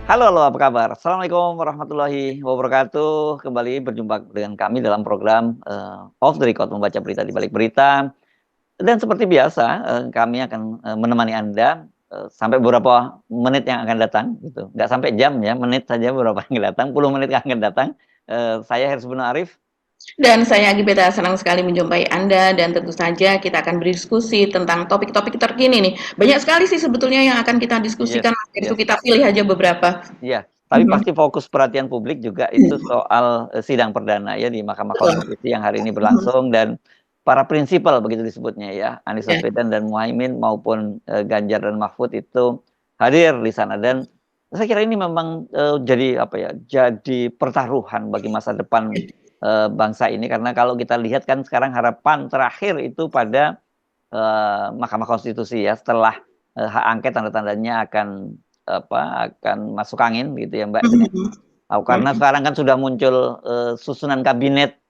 Halo halo, apa kabar? Assalamualaikum warahmatullahi wabarakatuh. Kembali berjumpa dengan kami dalam program, Off the Record, membaca berita di balik berita. Dan seperti biasa, kami akan, menemani Anda, sampai beberapa menit yang akan datang, gitu. Nggak sampai jam ya, menit saja beberapa yang akan datang, puluh menit yang akan datang. Saya Hersbun Arif. Dan saya Agibeta senang sekali menjumpai Anda dan tentu saja kita akan berdiskusi tentang topik-topik terkini nih. Banyak sekali sih sebetulnya yang akan kita diskusikan, Yes itu yes. kita pilih aja beberapa. Iya, tapi Mhm. pasti fokus perhatian publik juga itu soal, sidang perdana ya di Mahkamah Betul. Konstitusi yang hari ini Mhm. berlangsung dan para prinsipal begitu disebutnya ya, Anies Ya. Baswedan dan Muhaimin maupun, Ganjar dan Mahfud itu hadir di sana dan saya kira ini memang, jadi apa ya, jadi pertaruhan bagi masa depan, bangsa ini karena kalau kita lihat kan sekarang harapan terakhir itu pada, Mahkamah Konstitusi ya setelah, hak angket tanda-tandanya akan akan masuk angin gitu ya Mbak, dengan Mhm. karena Mhm. sekarang kan sudah muncul, susunan kabinet,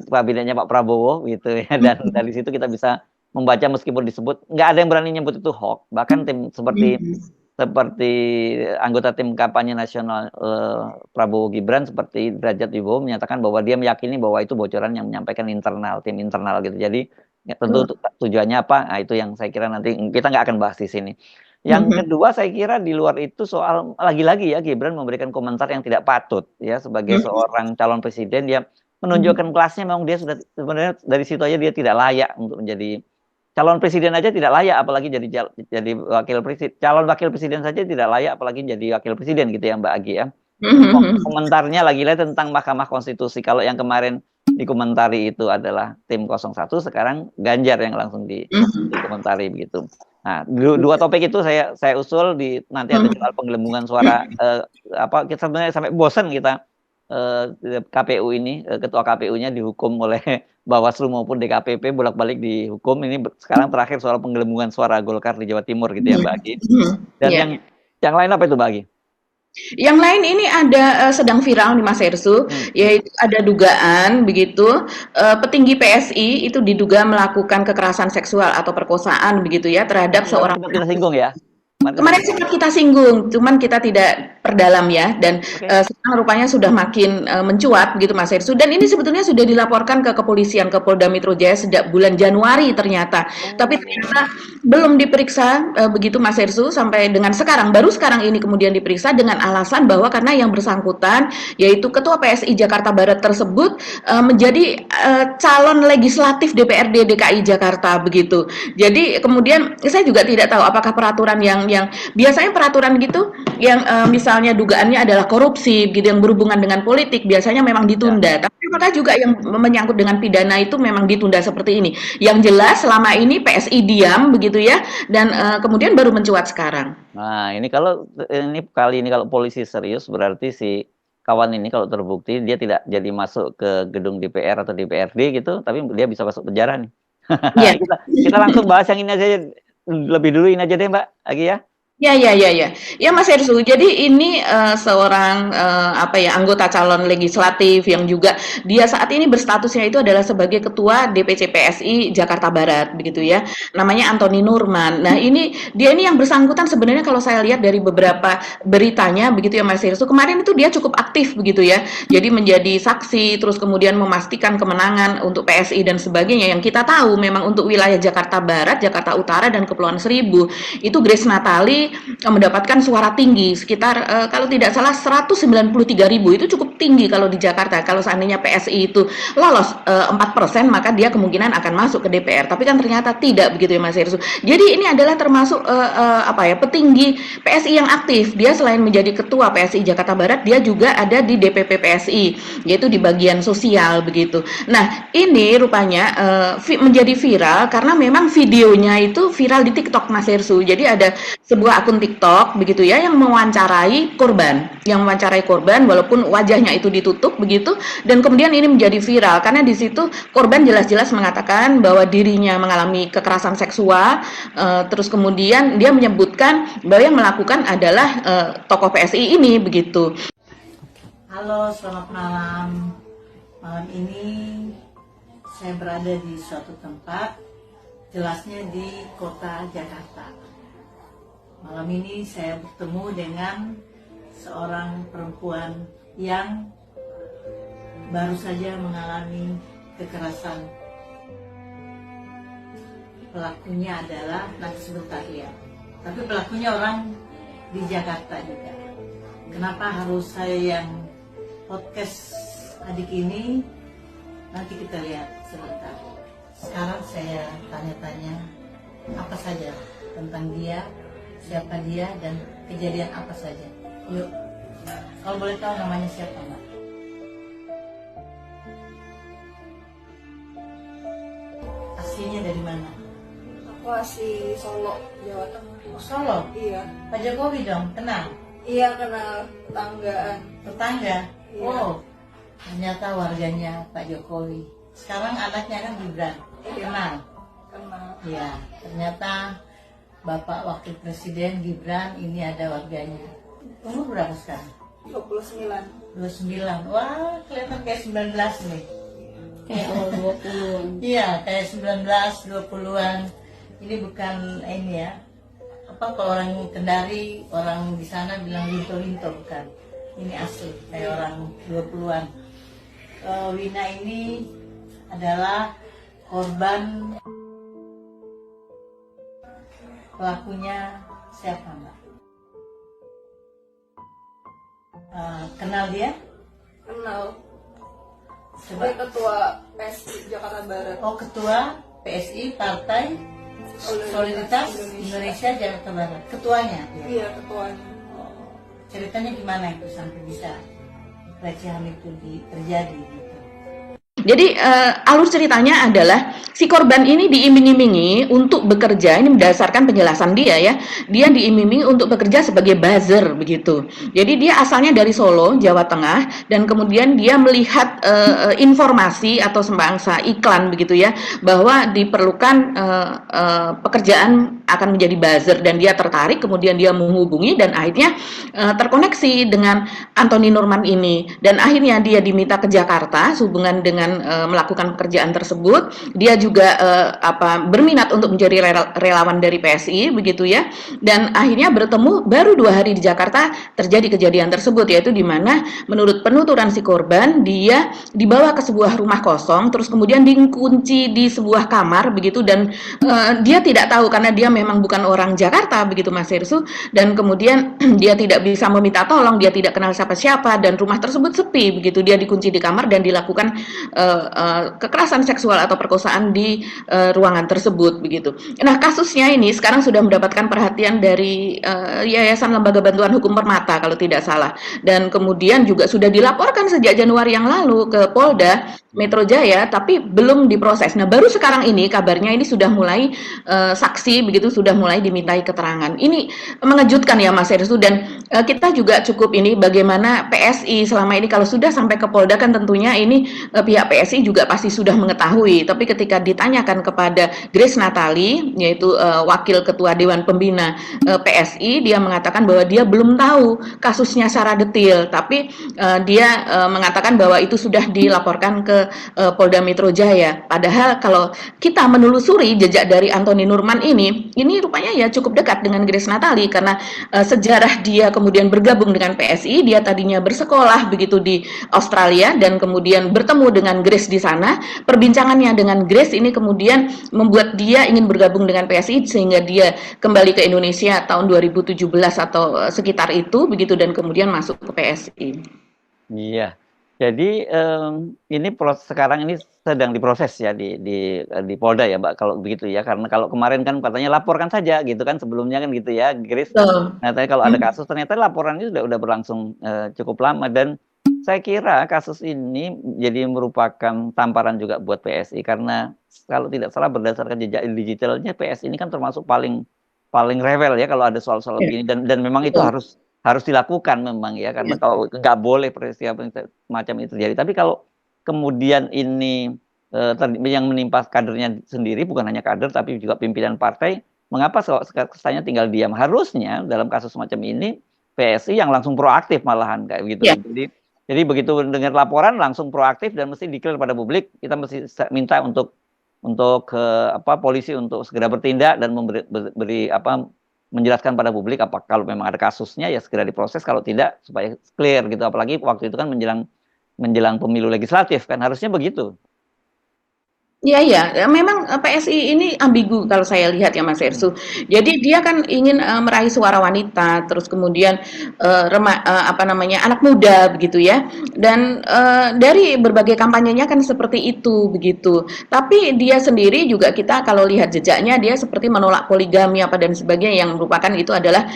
kabinetnya Pak Prabowo gitu ya dan Mhm. dari situ kita bisa membaca meskipun disebut nggak ada yang berani nyebut itu hoax, bahkan tim seperti Mhm. seperti anggota tim kampanye nasional, Prabowo Gibran seperti Derajat Wibowo menyatakan bahwa dia meyakini bahwa itu bocoran yang menyampaikan internal, tim internal gitu. Jadi, ya tentu Betul. tujuannya apa, nah itu yang saya kira nanti kita nggak akan bahas di sini. Yang Mhm. kedua saya kira di luar itu soal lagi-lagi ya Gibran memberikan komentar yang tidak patut ya sebagai Mhm. seorang calon presiden dia Mhm. menunjukkan kelasnya memang dia sudah sebenarnya dari situ aja dia tidak layak untuk menjadi calon presiden aja tidak layak apalagi jadi calon wakil presiden saja tidak layak apalagi jadi wakil presiden gitu ya Mbak Agi ya. Mhm. Komentarnya lagi-lagi tentang Mahkamah Konstitusi kalau yang kemarin dikomentari itu adalah tim 01 sekarang Ganjar yang langsung Mhm. dikomentari begitu. Nah, dua topik itu saya usul nanti ada Mhm. soal penggelembungan suara, kita sebenarnya sampai bosan kita, KPU ini, ketua KPU-nya dihukum oleh Bawaslu maupun DKPP bolak-balik dihukum, ini sekarang terakhir soal penggelembungan suara Golkar di Jawa Timur gitu ya, Mhm. Mbak Agi. Mhm. Dan Iya. yang lain apa itu, Mbak Agi? Yang lain ini ada, sedang viral nih Mas Hersu, Mhm. yaitu ada dugaan begitu, petinggi PSI itu diduga melakukan kekerasan seksual atau perkosaan begitu ya Oh, terhadap kemarin seorang. sempat kita singgung ya? Kemarin sempat Kemarin kita sempat kita singgung, cuman kita tidak perdalam ya, dan oke. sekarang rupanya sudah makin mencuat gitu Mas Hersu. Dan ini sebetulnya sudah dilaporkan ke kepolisian, ke Polda Metro Jaya sejak bulan Januari ternyata. Tapi Oh, ternyata belum diperiksa begitu Mas Hersu sampai dengan sekarang. Baru sekarang ini kemudian diperiksa dengan alasan bahwa karena yang bersangkutan yaitu Ketua PSI Jakarta Barat tersebut menjadi calon legislatif DPRD DKI Jakarta begitu. Jadi kemudian saya juga tidak tahu apakah peraturan yang biasanya peraturan gitu yang misalnya dugaannya adalah korupsi gitu yang berhubungan dengan politik biasanya memang ya. ditunda. Tapi apakah juga yang menyangkut dengan pidana itu memang ditunda seperti ini? Yang jelas selama ini PSI diam begitu ya dan kemudian baru mencuat sekarang. Nah, kali ini kalau polisi serius berarti si kawan ini kalau terbukti dia tidak jadi masuk ke gedung DPR atau DPRD gitu, tapi dia bisa masuk penjara nih. Iya. Kita kita langsung bahas yang ini aja lebih dulu ini aja deh Mbak Agi ya. Ya, ya, ya, ya. Ya, Mas Hersu. Jadi ini seorang apa ya anggota calon legislatif yang juga dia saat ini berstatusnya itu adalah sebagai ketua DPC PSI Jakarta Barat, begitu ya. Namanya Antoni Nurman. Nah, dia ini yang bersangkutan sebenarnya kalau saya lihat dari beberapa beritanya, begitu ya, Mas Hersu. Kemarin itu dia cukup aktif, begitu ya. Jadi menjadi saksi, terus kemudian memastikan kemenangan untuk PSI dan sebagainya. Yang kita tahu memang untuk wilayah Jakarta Barat, Jakarta Utara dan Kepulauan Seribu itu Grace Natali mendapatkan suara tinggi sekitar kalau tidak salah 193.000 itu cukup tinggi kalau di Jakarta. Kalau seandainya PSI itu lolos 4% maka dia kemungkinan akan masuk ke DPR. Tapi kan ternyata tidak begitu ya Mas Hersu. Jadi ini adalah termasuk apa ya petinggi PSI yang aktif. Dia selain menjadi ketua PSI Jakarta Barat, dia juga ada di DPP PSI yaitu di bagian sosial begitu. Nah ini rupanya menjadi viral karena memang videonya itu viral di TikTok Mas Hersu. Jadi ada sebuah akun TikTok begitu ya yang mewawancarai korban walaupun wajahnya itu ditutup begitu dan kemudian ini menjadi viral karena di situ korban jelas-jelas mengatakan bahwa dirinya mengalami kekerasan seksual terus kemudian dia menyebutkan bahwa yang melakukan adalah tokoh PSI ini begitu. Halo, selamat malam. Malam ini saya berada di suatu tempat, jelasnya di kota Jakarta. Malam ini saya bertemu dengan seorang perempuan yang baru saja mengalami kekerasan. Pelakunya adalah, nanti sebentar ya, tapi pelakunya orang di Jakarta juga. Kenapa harus saya yang podcast adik ini? Nanti kita lihat sebentar. Sekarang saya tanya-tanya apa saja tentang dia, siapa dia, dan kejadian apa saja. Yuk, kalau boleh tahu namanya siapa, Mbak? Aslinya dari mana? Aku asli Solo, Jawa Tengah. Oh, Solo? Iya. Pak Jokowi dong, kenal? Iya, kenal tetanggaan. Tetangga? Iya. Oh, ternyata warganya Pak Jokowi. Sekarang anaknya kan Gibran, Iya. kenal? Kenal. Ya, ternyata Bapak Wakil Presiden Gibran ini ada warganya. Umur berapa sekarang? 29. 29. Wah, kelihatan kayak 19 nih. Kayak awal 20-an. Iya, kayak 19, 20-an. Ini bukan ini ya. Apa kalau orang Kendari, orang di sana bilang linto-linto, bukan. Ini asli, kayak orang 20-an. Wina ini adalah korban. Pelakunya siapa, Mbak? Kenal dia? Kenal. Coba. Dia ketua PSI Jakarta Barat. Oh, ketua PSI Partai Solidaritas Indonesia Jakarta Barat. Ketuanya? Ya? Iya, ketuanya. Oh, ceritanya gimana itu sampai bisa pelecehan itu terjadi gitu? Jadi alur ceritanya adalah si korban ini diiming-imingi untuk bekerja, ini berdasarkan penjelasan dia ya. Dia diiming-imingi untuk bekerja sebagai buzzer begitu. Jadi dia asalnya dari Solo, Jawa Tengah, dan kemudian dia melihat informasi atau sebangsa iklan begitu ya, bahwa diperlukan pekerjaan akan menjadi buzzer, dan dia tertarik, kemudian dia menghubungi dan akhirnya terkoneksi dengan Anthony Nurman ini, dan akhirnya dia diminta ke Jakarta sehubungan dengan melakukan pekerjaan tersebut. Dia juga berminat untuk menjadi relawan dari PSI begitu ya, dan akhirnya bertemu baru 2 hari di Jakarta terjadi kejadian tersebut, yaitu di mana menurut penuturan si korban dia dibawa ke sebuah rumah kosong, terus kemudian dikunci di sebuah kamar begitu, dan dia tidak tahu karena dia memang bukan orang Jakarta begitu Mas Irsu, dan kemudian dia tidak bisa meminta tolong, dia tidak kenal siapa-siapa, dan rumah tersebut sepi begitu. Dia dikunci di kamar dan dilakukan kekerasan seksual atau perkosaan di ruangan tersebut begitu. Nah, kasusnya ini sekarang sudah mendapatkan perhatian dari Yayasan Lembaga Bantuan Hukum Permata kalau tidak salah, dan kemudian juga sudah dilaporkan sejak Januari yang lalu ke Polda Metro Jaya, tapi belum diproses. Nah, baru sekarang ini kabarnya ini sudah mulai saksi begitu, sudah mulai dimintai keterangan. Ini mengejutkan ya Mas Irsu, dan kita juga cukup ini bagaimana PSI selama ini kalau sudah sampai ke Polda kan tentunya ini pihak PSI juga pasti sudah mengetahui, tapi ketika ditanyakan kepada Grace Natali, yaitu Wakil Ketua Dewan Pembina PSI, dia mengatakan bahwa dia belum tahu kasusnya secara detail, tapi dia mengatakan bahwa itu sudah dilaporkan ke Polda Metro Jaya. Padahal kalau kita menelusuri jejak dari Anthony Nurman ini rupanya ya cukup dekat dengan Grace Natali, karena sejarah dia kemudian bergabung dengan PSI, dia tadinya bersekolah begitu di Australia, dan kemudian bertemu dengan Grace di sana. Perbincangannya dengan Grace ini kemudian membuat dia ingin bergabung dengan PSI, sehingga dia kembali ke Indonesia tahun 2017 atau sekitar itu begitu, dan kemudian masuk ke PSI. Iya. Jadi ini sekarang ini sedang diproses ya di Polda ya Mbak, kalau begitu ya, karena kalau kemarin kan katanya laporkan saja gitu kan, sebelumnya kan gitu ya Grace. Nah, tapi kalau ada kasus ternyata laporan ini sudah berlangsung cukup lama, dan saya kira kasus ini jadi merupakan tamparan juga buat PSI, karena kalau tidak salah berdasarkan jejak digitalnya PSI ini kan termasuk paling rewel ya kalau ada soal-soal begini, dan memang itu harus dilakukan memang ya, karena kalau nggak boleh peristiwa macam itu terjadi. Tapi kalau kemudian ini yang menimpa kadernya sendiri, bukan hanya kader tapi juga pimpinan partai, mengapa kesannya tinggal diam? Harusnya dalam kasus semacam ini PSI yang langsung proaktif malahan kayak gitu. Jadi begitu dengar laporan langsung proaktif dan mesti declare pada publik. Kita mesti minta untuk polisi untuk segera bertindak dan menjelaskan pada publik apa kalau memang ada kasusnya ya segera diproses, kalau tidak supaya clear gitu. Apalagi waktu itu kan menjelang pemilu legislatif kan harusnya begitu. Iya iya, memang, PSI ini ambigu kalau saya lihat ya Mas Ersu. Jadi dia kan ingin, meraih suara wanita, terus kemudian, apa namanya, anak muda begitu ya, dan, dari berbagai kampanyenya kan seperti itu, begitu. Tapi dia sendiri juga kita kalau lihat jejaknya dia seperti menolak poligami apa dan sebagainya yang merupakan itu adalah,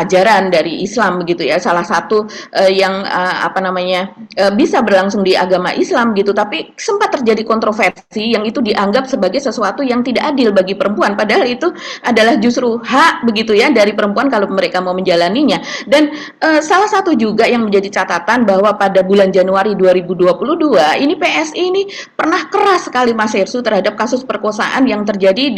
ajaran dari Islam begitu ya, salah satu, yang, apa namanya, bisa berlangsung di agama Islam gitu, tapi sempat terjadi kontroversi yang itu dianggap sebagai sesuatu yang tidak adil bagi perempuan, padahal itu adalah justru hak begitu ya dari perempuan kalau mereka mau menjalaninya. Dan salah satu juga yang menjadi catatan bahwa pada bulan Januari 2022 ini PSI ini pernah keras sekali Mas Hersu terhadap kasus perkosaan yang terjadi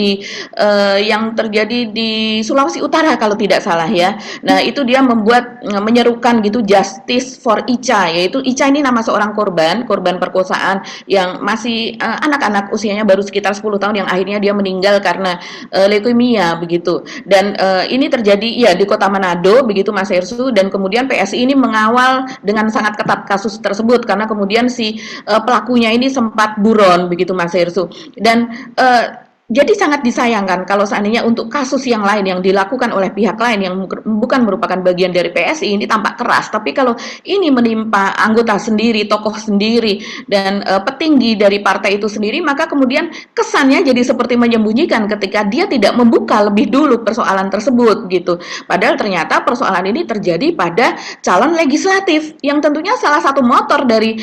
di Sulawesi Utara kalau tidak salah ya. Nah, itu dia membuat menyerukan gitu Justice for Ica, yaitu Ica ini nama seorang korban perkosaan yang masih anak-anak usianya baru sekitar 10 tahun yang akhirnya dia meninggal karena leukemia begitu. Dan ini terjadi ya di Kota Manado begitu Mas Hersu, dan kemudian PSI ini mengawal dengan sangat ketat kasus tersebut karena kemudian si pelakunya ini sempat buron begitu Mas Hersu. Dan jadi sangat disayangkan kalau seandainya untuk kasus yang lain yang dilakukan oleh pihak lain yang bukan merupakan bagian dari PSI ini tampak keras, tapi kalau ini menimpa anggota sendiri, tokoh sendiri, dan petinggi dari partai itu sendiri, maka kemudian kesannya jadi seperti menyembunyikan ketika dia tidak membuka lebih dulu persoalan tersebut gitu. Padahal ternyata persoalan ini terjadi pada calon legislatif yang tentunya salah satu motor dari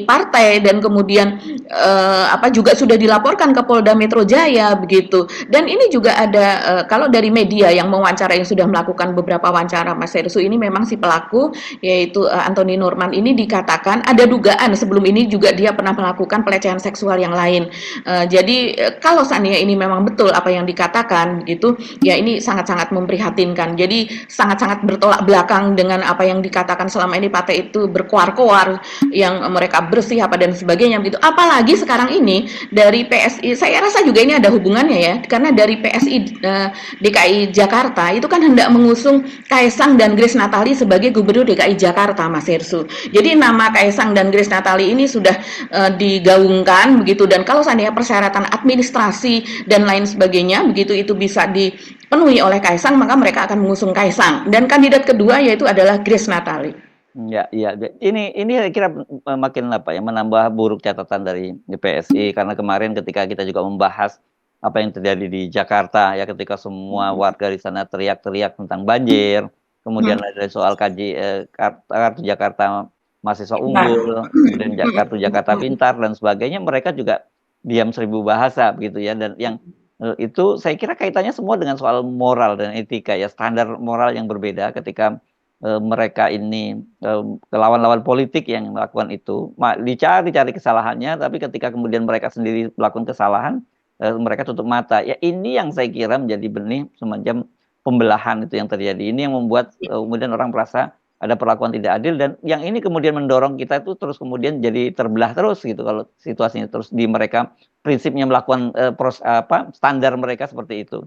partai, dan kemudian juga sudah dilaporkan ke Polda Metro Jaya begitu. Dan ini juga ada kalau dari media yang mewawancara yang sudah melakukan beberapa wawancara Mas Hersu, ini memang si pelaku yaitu Anthony Norman ini dikatakan ada dugaan sebelum ini juga dia pernah melakukan pelecehan seksual yang lain. Jadi kalau seandainya ini memang betul apa yang dikatakan begitu, ya ini sangat-sangat memprihatinkan. Jadi sangat-sangat bertolak belakang dengan apa yang dikatakan selama ini partai itu berkoar-koar yang mereka bersih apa dan sebagainya begitu. Apalagi sekarang ini dari PSI, saya rasa juga ini ada hubungannya ya, karena dari PSI DKI Jakarta itu kan hendak mengusung Kaisang dan Grace Natali sebagai Gubernur DKI Jakarta Mas Hersu. Jadi nama Kaisang dan Grace Natali ini sudah digaungkan begitu, dan kalau seandainya persyaratan administrasi dan lain sebagainya begitu itu bisa dipenuhi oleh Kaisang, maka mereka akan mengusung Kaisang, dan kandidat kedua yaitu adalah Grace Natali. Ya, iya. Ini saya kira makin menambah buruk catatan dari PSI karena kemarin ketika kita juga membahas apa yang terjadi di Jakarta ya, ketika semua warga di sana teriak-teriak tentang banjir, kemudian ada soal kartu Jakarta mahasiswa unggul, kemudian kartu Jakarta Pintar dan sebagainya, mereka juga diam seribu bahasa begitu ya, dan yang itu saya kira kaitannya semua dengan soal moral dan etika ya, standar moral yang berbeda ketika mereka ini lawan-lawan politik yang melakukan itu, dicari kesalahannya, tapi ketika kemudian mereka sendiri melakukan kesalahan, mereka tutup mata. Ya ini yang saya kira menjadi benih semacam pembelahan itu yang terjadi. Ini yang membuat kemudian orang merasa ada perlakuan tidak adil, dan yang ini kemudian mendorong kita itu terus kemudian jadi terbelah terus gitu kalau situasinya terus di mereka prinsipnya melakukan standar mereka seperti itu.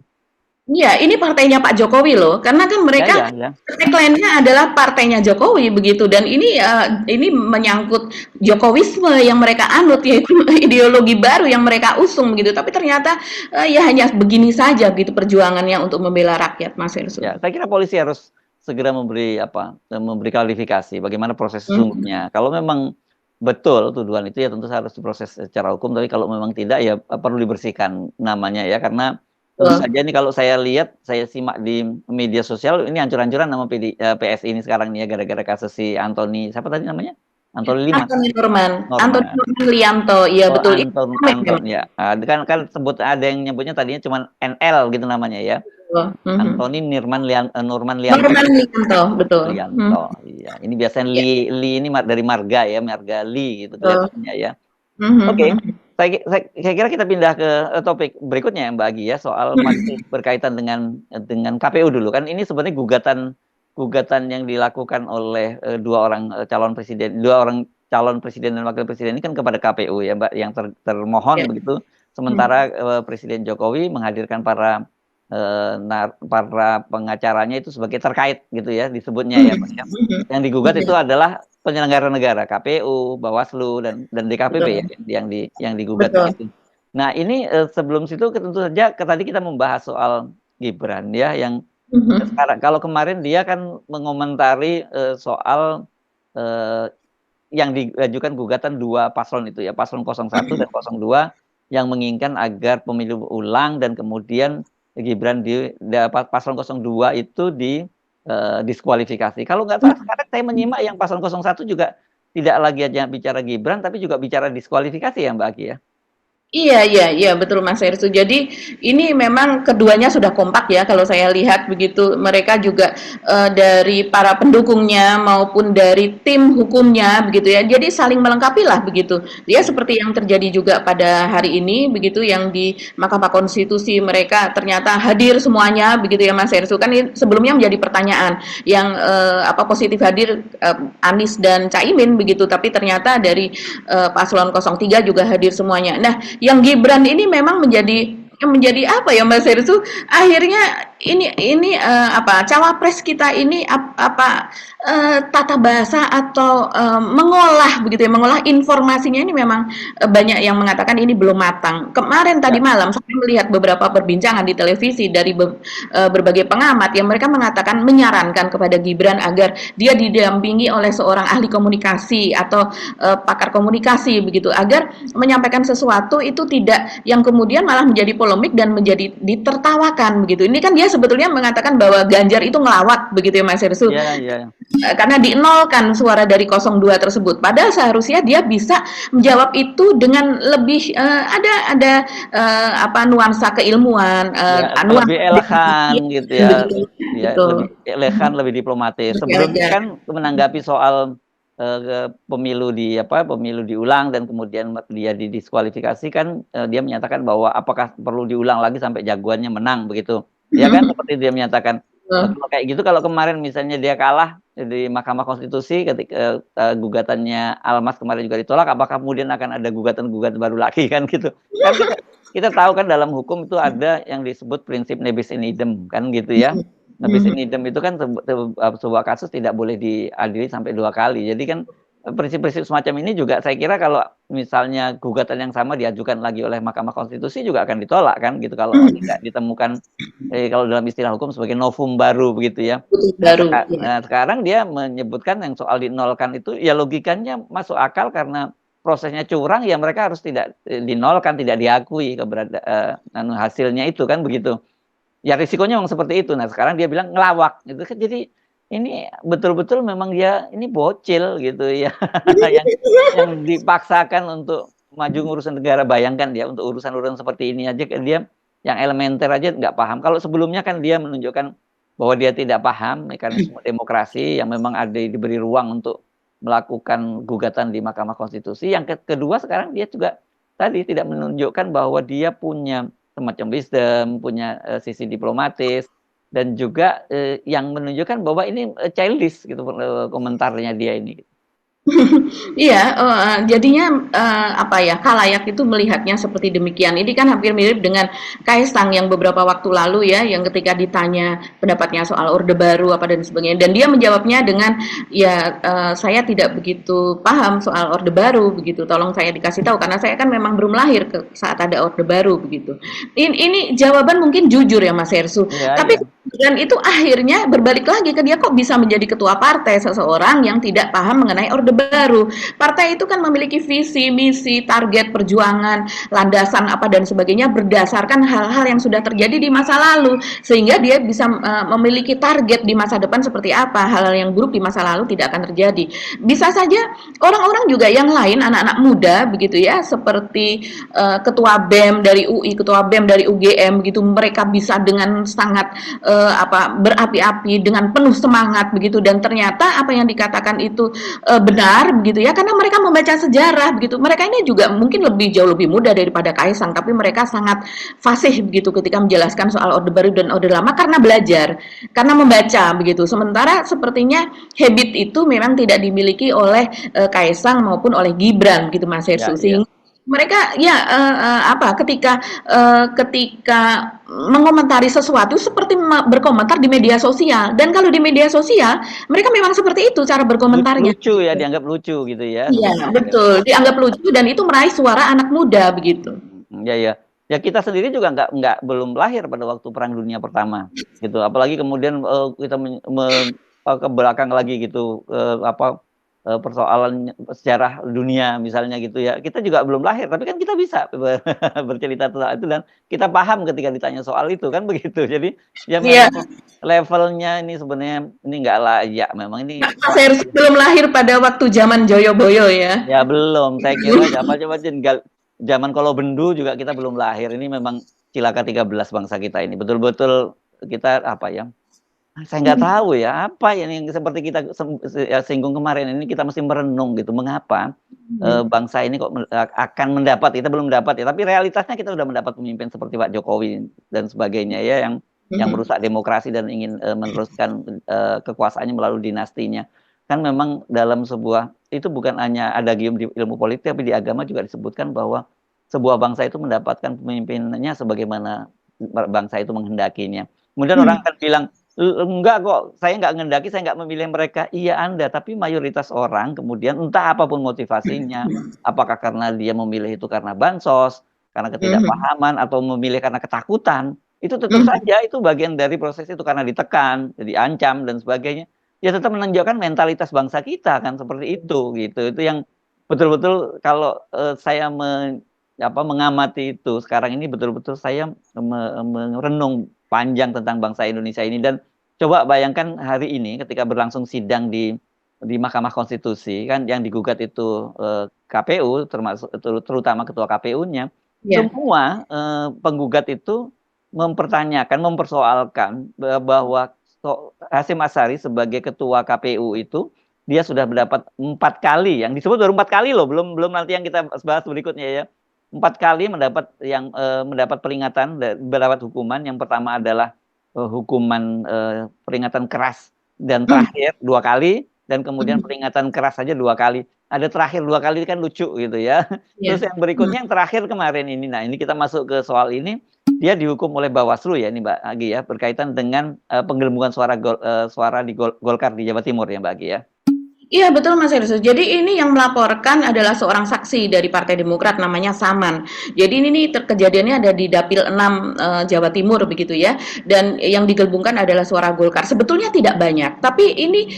Iya, ini partainya Pak Jokowi loh, karena kan mereka tagline-nya adalah partainya Jokowi begitu, dan ini menyangkut Jokowisme yang mereka anut, yaitu ideologi baru yang mereka usung begitu. Tapi ternyata ya hanya begini saja gitu perjuangannya untuk membela rakyat, Mas Hersu. Ya, saya kira polisi harus segera memberi klarifikasi bagaimana proses sesungguhnya. Kalau memang betul tuduhan itu ya tentu harus diproses secara hukum, tapi kalau memang tidak ya perlu dibersihkan namanya ya, karena tentu saja ini kalau saya lihat, saya simak di media sosial, ini hancur-hancuran nama PSI ini sekarang nih ya, gara-gara kasus si Anthony, siapa tadi namanya? Anthony Norman Lianto, iya betul. Anton ya, kan sebut ada yang nyebutnya tadinya cuma NL gitu namanya ya. Anthony Norman Lianto, betul. Lianto, iya. Ini biasanya Li ini dari marga ya, marga Li gitu kelihatannya ya. Oke. Saya kira kita pindah ke topik berikutnya Mbak Agi ya, soal masih berkaitan dengan KPU dulu kan. Ini sebenarnya gugatan yang dilakukan oleh dua orang calon presiden dan wakil presiden ini kan kepada KPU ya Mbak, yang termohon begitu. Sementara Presiden Jokowi menghadirkan para para pengacaranya itu sebagai terkait gitu ya disebutnya ya Mas ya. Yang digugat itu adalah penyelenggara negara, KPU, Bawaslu dan DKPP ya Betul. yang digugat Betul. begitu. Nah, ini sebelum situ tentu saja tadi kita membahas soal Gibran ya yang sekarang kalau kemarin dia kan mengomentari soal yang diajukan gugatan dua paslon itu ya, paslon 01 dan 02 yang menginginkan agar pemilu ulang dan kemudian Gibran paslon 02 itu diskualifikasi. Kalau nggak salah sekarang saya menyimak yang paslon 01 juga tidak lagi aja bicara Gibran tapi juga bicara diskualifikasi ya Mbak Aki ya. Iya, betul Mas Hersu. Jadi ini memang keduanya sudah kompak ya kalau saya lihat begitu. Mereka juga dari para pendukungnya maupun dari tim hukumnya begitu ya. Jadi saling melengkapi lah begitu. Dia seperti yang terjadi juga pada hari ini begitu yang di Mahkamah Konstitusi mereka ternyata hadir semuanya begitu ya Mas Hersu. Kan sebelumnya menjadi pertanyaan yang positif hadir Anies dan Caimin begitu, tapi ternyata dari paslon 03 juga hadir semuanya. Nah, yang Gibran ini memang menjadi apa ya Mas Hersu? Akhirnya ini cawapres kita ini tata bahasa atau mengolah begitu ya, mengolah informasinya ini memang banyak yang mengatakan ini belum matang. Kemarin tadi malam saya melihat beberapa perbincangan di televisi dari berbagai pengamat yang mereka mengatakan menyarankan kepada Gibran agar dia didampingi oleh seorang ahli komunikasi atau pakar komunikasi begitu agar menyampaikan sesuatu itu tidak yang kemudian malah menjadi polemik dan menjadi ditertawakan begitu. Ini kan dia sebetulnya mengatakan bahwa Ganjar itu ngelawak begitu ya Mas Hersu. Iya. Karena dinolkan suara dari 02 tersebut. Padahal seharusnya dia bisa menjawab itu dengan lebih ada nuansa keilmuan, lebih elegan gitu ya. Ya, betul. lebih elegan, lebih diplomatis. Sebelumnya kan menanggapi soal pemilu diulang dan kemudian dia didiskualifikasi kan dia menyatakan bahwa apakah perlu diulang lagi sampai jagoannya menang begitu. Ya kan seperti dia menyatakan kalau kayak gitu kalau kemarin misalnya dia kalah di Mahkamah Konstitusi ketika gugatannya Almas kemarin juga ditolak, apakah kemudian akan ada gugatan-gugatan baru lagi kan gitu. Kan kita tahu kan dalam hukum itu ada yang disebut prinsip nebis in idem kan gitu ya. Nebis in idem itu kan sebuah kasus tidak boleh diadili sampai 2 kali. Jadi kan prinsip-prinsip semacam ini juga saya kira kalau misalnya gugatan yang sama diajukan lagi oleh Mahkamah Konstitusi juga akan ditolak kan gitu kalau tidak ditemukan kalau dalam istilah hukum sebagai novum baru begitu ya. Nah, sekarang dia menyebutkan yang soal dinolkan itu ya logikanya masuk akal karena prosesnya curang ya mereka harus tidak dinolkan, tidak diakui hasilnya itu kan begitu. Ya risikonya memang seperti itu. Nah sekarang dia bilang ngelawak gitu kan jadi ini betul-betul memang dia ini bocil gitu ya yang dipaksakan untuk maju ngurusan negara. Bayangkan dia untuk urusan-urusan seperti ini aja dia yang elementer aja nggak paham. Kalau sebelumnya kan dia menunjukkan bahwa dia tidak paham mekanisme demokrasi yang memang diberi ruang untuk melakukan gugatan di Mahkamah Konstitusi. Yang kedua sekarang dia juga tadi tidak menunjukkan bahwa dia punya semacam wisdom, punya sisi diplomatis dan juga yang menunjukkan bahwa ini childish gitu komentarnya dia ini. Iya, jadinya khalayak itu melihatnya seperti demikian. Ini kan hampir mirip dengan Kaisang yang beberapa waktu lalu ya, yang ketika ditanya pendapatnya soal Orde Baru apa dan sebagainya, dan dia menjawabnya dengan saya tidak begitu paham soal Orde Baru begitu. Tolong saya dikasih tahu karena saya kan memang belum lahir saat ada Orde Baru begitu. Ini jawaban mungkin jujur ya Mas Hersu. Tapi dan itu akhirnya berbalik lagi ke dia kok bisa menjadi ketua partai seseorang yang tidak paham mengenai Orde Baru. Partai itu kan memiliki visi, misi, target perjuangan, landasan apa dan sebagainya berdasarkan hal-hal yang sudah terjadi di masa lalu sehingga dia bisa memiliki target di masa depan seperti apa. Hal-hal yang buruk di masa lalu tidak akan terjadi. Bisa saja orang-orang juga yang lain anak-anak muda begitu ya seperti ketua BEM dari UI, ketua BEM dari UGM gitu mereka bisa dengan sangat berapi-api dengan penuh semangat begitu dan ternyata apa yang dikatakan itu benar begitu ya karena mereka membaca sejarah begitu. Mereka ini juga mungkin jauh lebih muda daripada Kaisang tapi mereka sangat fasih begitu ketika menjelaskan soal Orde Baru dan Orde Lama karena belajar, karena membaca begitu. Sementara sepertinya habit itu memang tidak dimiliki oleh Kaisang maupun oleh Gibran gitu Mas Hersu. Mereka ya ketika mengomentari sesuatu seperti berkomentar di media sosial dan kalau di media sosial mereka memang seperti itu cara berkomentarnya. Lucu ya, dianggap lucu gitu ya, Iya, sebenarnya. betul. Dianggap lucu dan itu meraih suara anak muda begitu. Ya ya. Ya kita sendiri juga nggak belum lahir pada waktu Perang Dunia Pertama gitu. Apalagi kemudian kita ke belakang lagi gitu persoalan sejarah dunia misalnya gitu ya. Kita juga belum lahir, tapi kan kita bisa bercerita tentang itu dan kita paham ketika ditanya soal itu kan begitu. Jadi ya Iya, memang levelnya ini sebenarnya ini nggak layak. Memang ini Mas Hersey belum lahir pada waktu zaman Joyoboyo ya. ya belum. Saya kira apa coba tinggal zaman kalau bendu juga kita belum lahir. Ini memang cilaka 13 bangsa kita ini. Betul-betul kita apa ya? Saya nggak tahu ya apa yang seperti kita singgung kemarin ini kita mesti merenung gitu. Mengapa bangsa ini kok akan mendapat, kita belum mendapat ya, tapi realitasnya kita sudah mendapat pemimpin seperti Pak Jokowi dan sebagainya ya yang merusak demokrasi dan ingin meneruskan kekuasaannya melalui dinastinya. Kan memang dalam sebuah itu bukan hanya adagium di ilmu politik tapi di agama juga disebutkan bahwa sebuah bangsa itu mendapatkan pemimpinnya sebagaimana bangsa itu menghendakinya. Kemudian orang akan bilang enggak kok, saya nggak ngendaki, saya nggak memilih mereka. Iya Anda, tapi mayoritas orang kemudian entah apapun motivasinya, apakah karena dia memilih itu karena bansos, karena ketidakpahaman, atau memilih karena ketakutan, itu tetap saja itu bagian dari proses itu karena ditekan, diancam dan sebagainya. Ya tetap menunjukkan mentalitas bangsa kita kan seperti itu gitu. Itu yang betul-betul kalau saya mengamati itu sekarang ini betul-betul saya merenung panjang tentang bangsa Indonesia ini dan coba bayangkan hari ini ketika berlangsung sidang di Mahkamah Konstitusi kan yang digugat itu KPU termasuk terutama ketua KPU-nya semua penggugat itu mempersoalkan bahwa Hasyim Asyari sebagai ketua KPU itu dia sudah mendapat 4 kali yang disebut baru 4 kali loh belum nanti yang kita bahas berikutnya ya 4 kali mendapat peringatan mendapat hukuman. Yang pertama adalah hukuman peringatan keras dan terakhir 2 kali dan kemudian peringatan keras saja 2 kali. Ada terakhir 2 kali kan lucu gitu ya. Terus yang berikutnya yang terakhir kemarin ini. Nah, ini kita masuk ke soal ini. Dia dihukum oleh Bawaslu ya ini Mbak Agi ya berkaitan dengan penggelembungan suara di Golkar di Jawa Timur ya Mbak Agi ya. Iya betul Mas Hersey. Jadi ini yang melaporkan adalah seorang saksi dari Partai Demokrat namanya Saman. Jadi ini kejadiannya ada di Dapil 6 Jawa Timur begitu ya. Dan yang digelembungkan adalah suara Golkar. Sebetulnya tidak banyak, tapi ini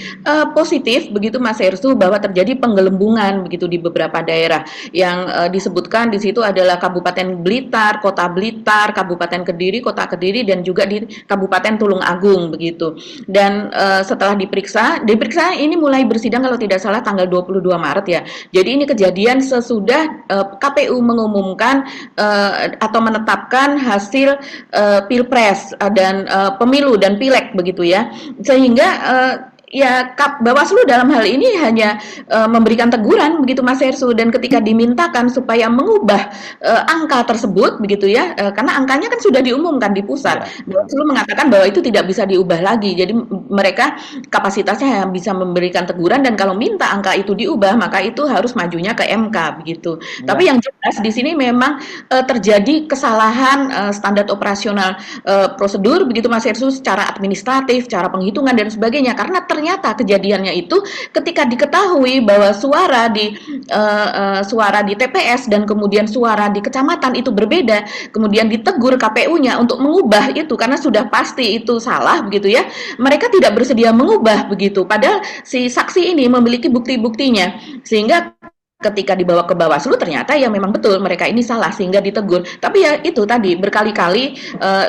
positif begitu Mas Hersey bahwa terjadi penggelembungan begitu di beberapa daerah. Yang disebutkan di situ adalah Kabupaten Blitar, Kota Blitar, Kabupaten Kediri, Kota Kediri dan juga di Kabupaten Tulung Agung begitu. Dan setelah diperiksa ini mulai bersidang kalau tidak salah tanggal 22 Maret ya. Jadi ini kejadian sesudah KPU mengumumkan atau menetapkan hasil Pilpres dan pemilu dan pileg begitu ya. Sehingga ya Bawaslu dalam hal ini hanya memberikan teguran begitu Mas Hersey dan ketika dimintakan supaya mengubah angka tersebut begitu ya karena angkanya kan sudah diumumkan di pusat. Bawaslu mengatakan bahwa itu tidak bisa diubah lagi. Jadi mereka kapasitasnya hanya bisa memberikan teguran dan kalau minta angka itu diubah maka itu harus majunya ke MK begitu. Tapi yang jelas di sini memang terjadi kesalahan standar operasional prosedur begitu Mas Hersey secara administratif, cara penghitungan dan sebagainya karena ternyata kejadiannya itu ketika diketahui bahwa suara di TPS dan kemudian suara di kecamatan itu berbeda, kemudian ditegur KPU-nya untuk mengubah itu karena sudah pasti itu salah begitu ya. Mereka tidak bersedia mengubah begitu. Padahal si saksi ini memiliki bukti-buktinya sehingga ketika dibawa ke Bawaslu ternyata ya memang betul mereka ini salah sehingga ditegur. Tapi ya itu tadi berkali-kali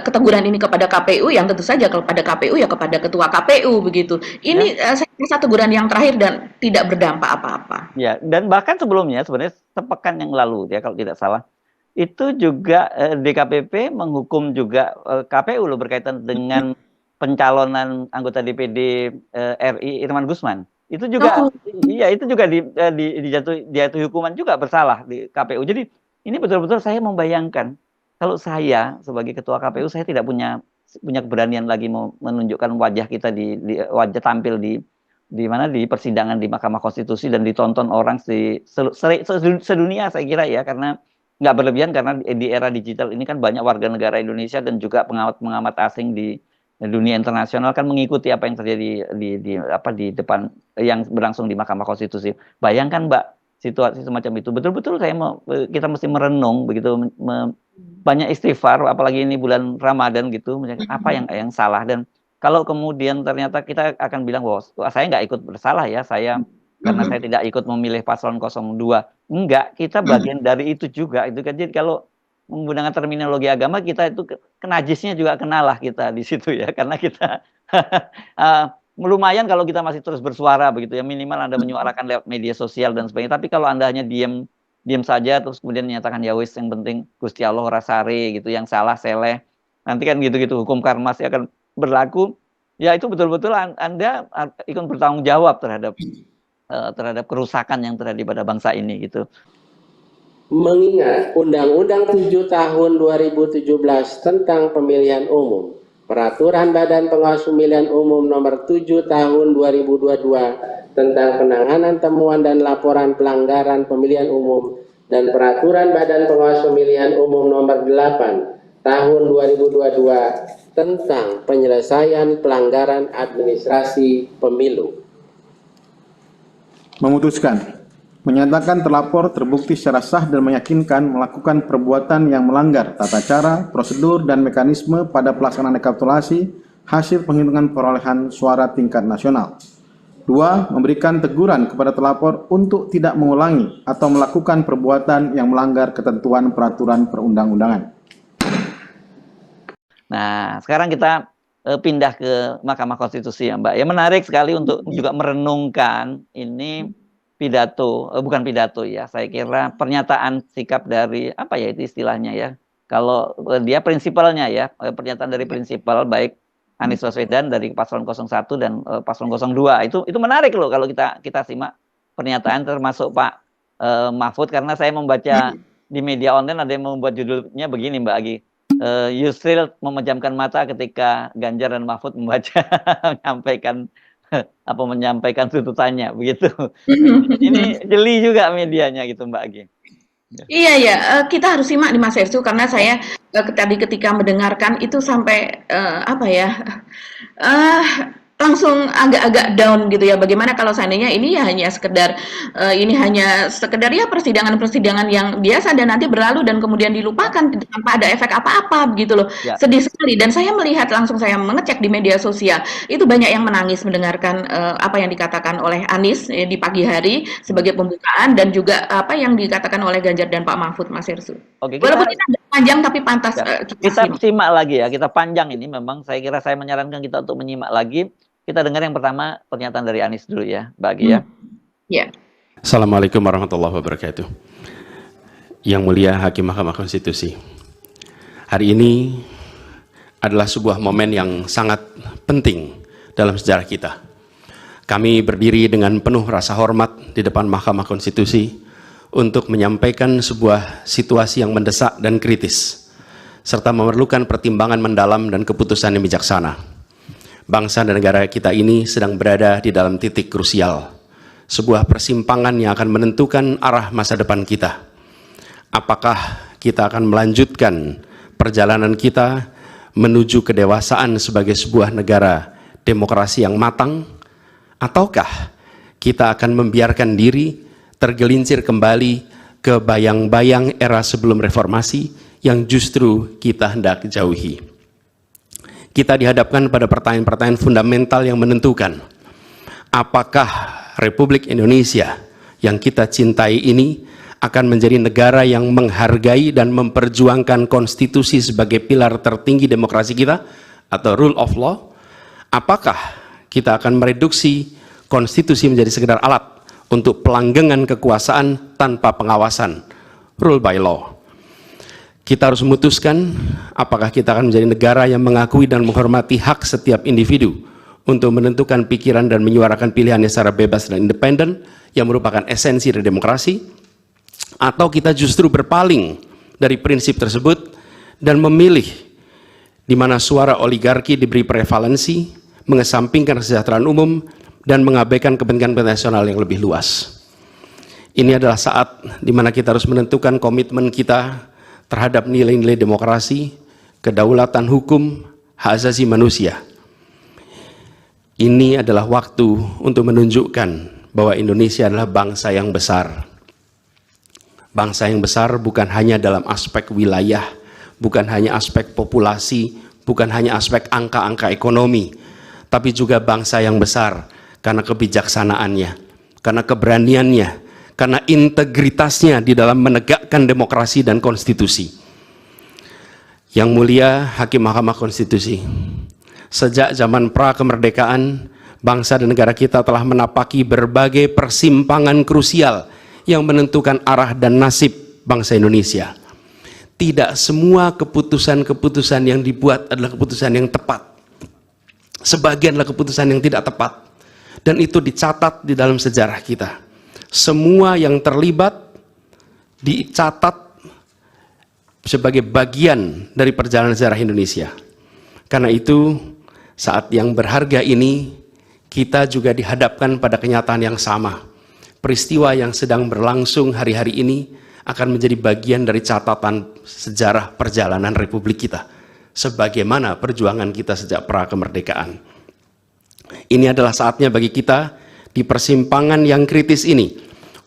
keteguran ini kepada KPU yang tentu saja kepada KPU ya kepada ketua KPU begitu. Ini saya rasa teguran yang terakhir dan tidak berdampak apa-apa. Ya, dan bahkan sebelumnya sebenarnya sepekan yang lalu ya kalau tidak salah itu juga DKPP menghukum juga KPU loh berkaitan dengan pencalonan anggota DPD RI Irman Gusman. Itu juga iya itu juga dijatuhi hukuman juga bersalah di KPU. Jadi ini betul-betul saya membayangkan kalau saya sebagai ketua KPU saya tidak punya keberanian lagi menunjukkan wajah kita di wajah tampil di mana di persidangan di Mahkamah Konstitusi dan ditonton orang sedunia saya kira ya karena nggak berlebihan karena di era digital ini kan banyak warga negara Indonesia dan juga pengamat-pengamat asing di dunia internasional kan mengikuti apa yang terjadi di depan yang berlangsung di Mahkamah Konstitusi. Bayangkan Mbak, situasi semacam itu. Betul-betul kita mesti merenung begitu, banyak istighfar, apalagi ini bulan Ramadan gitu, apa yang salah. Dan kalau kemudian ternyata kita akan bilang, wah saya nggak ikut bersalah ya, karena saya tidak ikut memilih paslon 02. Enggak, kita bagian dari itu juga. Itu kan, jadi kalau menggunakan terminologi agama, kita itu kenajisnya juga kenalah kita di situ ya, karena kita lumayan kalau kita masih terus bersuara begitu ya, minimal Anda menyuarakan lewat media sosial dan sebagainya. Tapi kalau Anda hanya diam saja terus kemudian menyatakan ya wis, yang penting Gusti Allah rasare gitu, yang salah seleh, nanti kan gitu-gitu hukum karma sih akan berlaku. Ya itu betul-betul Anda ikut bertanggung jawab terhadap kerusakan yang terjadi pada bangsa ini gitu. Mengingat Undang-Undang 7 tahun 2017 tentang pemilihan umum, Peraturan Badan Pengawas Pemilihan Umum nomor 7 tahun 2022 tentang penanganan temuan dan laporan pelanggaran pemilihan umum, dan Peraturan Badan Pengawas Pemilihan Umum nomor 8 tahun 2022 tentang penyelesaian pelanggaran administrasi pemilu. Memutuskan, menyatakan terlapor terbukti secara sah dan meyakinkan melakukan perbuatan yang melanggar tata cara, prosedur, dan mekanisme pada pelaksanaan rekapitulasi hasil penghitungan perolehan suara tingkat nasional. 2. Memberikan teguran kepada terlapor untuk tidak mengulangi atau melakukan perbuatan yang melanggar ketentuan peraturan perundang-undangan. Nah, sekarang kita pindah ke Mahkamah Konstitusi ya Mbak. Ya menarik sekali untuk juga merenungkan ini bukan pidato ya, saya kira pernyataan sikap dari apa ya itu istilahnya ya. Kalau dia prinsipalnya ya, pernyataan dari prinsipal baik Anies Baswedan dari paslon 01 dan paslon 02 itu menarik loh kalau kita simak pernyataan, termasuk Pak Mahfud, karena saya membaca di media online ada yang membuat judulnya begini Mbak Agi. Yusril memejamkan mata ketika Ganjar dan Mahfud menyampaikan tuntutannya begitu. Ini jeli juga medianya gitu Mbak Agi. Iya ya, kita harus simak di Mas Ersu, karena saya tadi ketika mendengarkan itu sampai langsung agak-agak down gitu ya. Bagaimana kalau seandainya ini ya hanya sekedar ya persidangan-persidangan yang biasa dan nanti berlalu dan kemudian dilupakan tanpa ada efek apa-apa begitu loh. Ya. Sedih sekali. Dan saya melihat langsung, saya mengecek di media sosial itu banyak yang menangis mendengarkan apa yang dikatakan oleh Anies di pagi hari sebagai pembukaan, dan juga apa yang dikatakan oleh Ganjar dan Pak Mahfud, Mas Ersu. Oke, Walaupun ini agak panjang tapi pantas kita simak lagi ya. Kita panjang ini memang, saya kira saya menyarankan kita untuk menyimak lagi. Kita dengar yang pertama pernyataan dari Anies dulu ya, Mbak Agi ya. Ya. Assalamualaikum warahmatullahi wabarakatuh. Yang mulia Hakim Mahkamah Konstitusi, hari ini adalah sebuah momen yang sangat penting dalam sejarah kita. Kami berdiri dengan penuh rasa hormat di depan Mahkamah Konstitusi untuk menyampaikan sebuah situasi yang mendesak dan kritis, serta memerlukan pertimbangan mendalam dan keputusan yang bijaksana. Bangsa dan negara kita ini sedang berada di dalam titik krusial, sebuah persimpangan yang akan menentukan arah masa depan kita. Apakah kita akan melanjutkan perjalanan kita menuju kedewasaan sebagai sebuah negara demokrasi yang matang, ataukah kita akan membiarkan diri tergelincir kembali ke bayang-bayang era sebelum reformasi yang justru kita hendak jauhi? Kita dihadapkan pada pertanyaan-pertanyaan fundamental yang menentukan apakah Republik Indonesia yang kita cintai ini akan menjadi negara yang menghargai dan memperjuangkan konstitusi sebagai pilar tertinggi demokrasi kita atau rule of law. Apakah kita akan mereduksi konstitusi menjadi sekedar alat untuk pelanggengan kekuasaan tanpa pengawasan, rule by law? Kita harus memutuskan apakah kita akan menjadi negara yang mengakui dan menghormati hak setiap individu untuk menentukan pikiran dan menyuarakan pilihannya secara bebas dan independen yang merupakan esensi dari demokrasi, atau kita justru berpaling dari prinsip tersebut dan memilih di mana suara oligarki diberi prevalensi, mengesampingkan kesejahteraan umum dan mengabaikan kepentingan nasional yang lebih luas. Ini adalah saat di mana kita harus menentukan komitmen kita terhadap nilai-nilai demokrasi, kedaulatan hukum, hak asasi manusia. Ini adalah waktu untuk menunjukkan bahwa Indonesia adalah bangsa yang besar. Bangsa yang besar bukan hanya dalam aspek wilayah, bukan hanya aspek populasi, bukan hanya aspek angka-angka ekonomi, tapi juga bangsa yang besar karena kebijaksanaannya, karena keberaniannya, karena integritasnya di dalam menegakkan demokrasi dan konstitusi. Yang mulia Hakim Mahkamah Konstitusi, sejak zaman pra-kemerdekaan, bangsa dan negara kita telah menapaki berbagai persimpangan krusial yang menentukan arah dan nasib bangsa Indonesia. Tidak semua keputusan-keputusan yang dibuat adalah keputusan yang tepat. Sebagian adalah keputusan yang tidak tepat. Dan itu dicatat di dalam sejarah kita. Semua yang terlibat dicatat sebagai bagian dari perjalanan sejarah Indonesia. Karena itu, saat yang berharga ini, kita juga dihadapkan pada kenyataan yang sama. Peristiwa yang sedang berlangsung hari-hari ini akan menjadi bagian dari catatan sejarah perjalanan Republik kita, sebagaimana perjuangan kita sejak pra-kemerdekaan. Ini adalah saatnya bagi kita di persimpangan yang kritis ini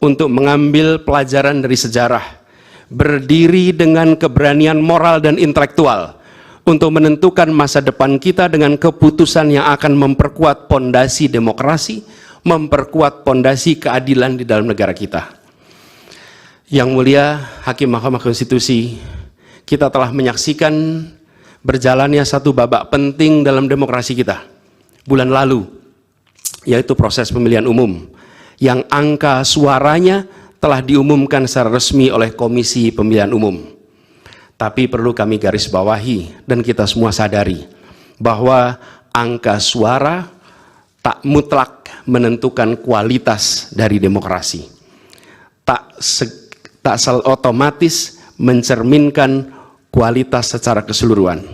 untuk mengambil pelajaran dari sejarah, berdiri dengan keberanian moral dan intelektual untuk menentukan masa depan kita dengan keputusan yang akan memperkuat pondasi demokrasi, memperkuat pondasi keadilan di dalam negara kita. Yang mulia Hakim Mahkamah Konstitusi, kita telah menyaksikan berjalannya satu babak penting dalam demokrasi kita bulan lalu, yaitu proses pemilihan umum yang angka suaranya telah diumumkan secara resmi oleh Komisi Pemilihan Umum. Tapi perlu kami garis bawahi dan kita semua sadari bahwa angka suara tak mutlak menentukan kualitas dari demokrasi. Tak otomatis mencerminkan kualitas secara keseluruhan.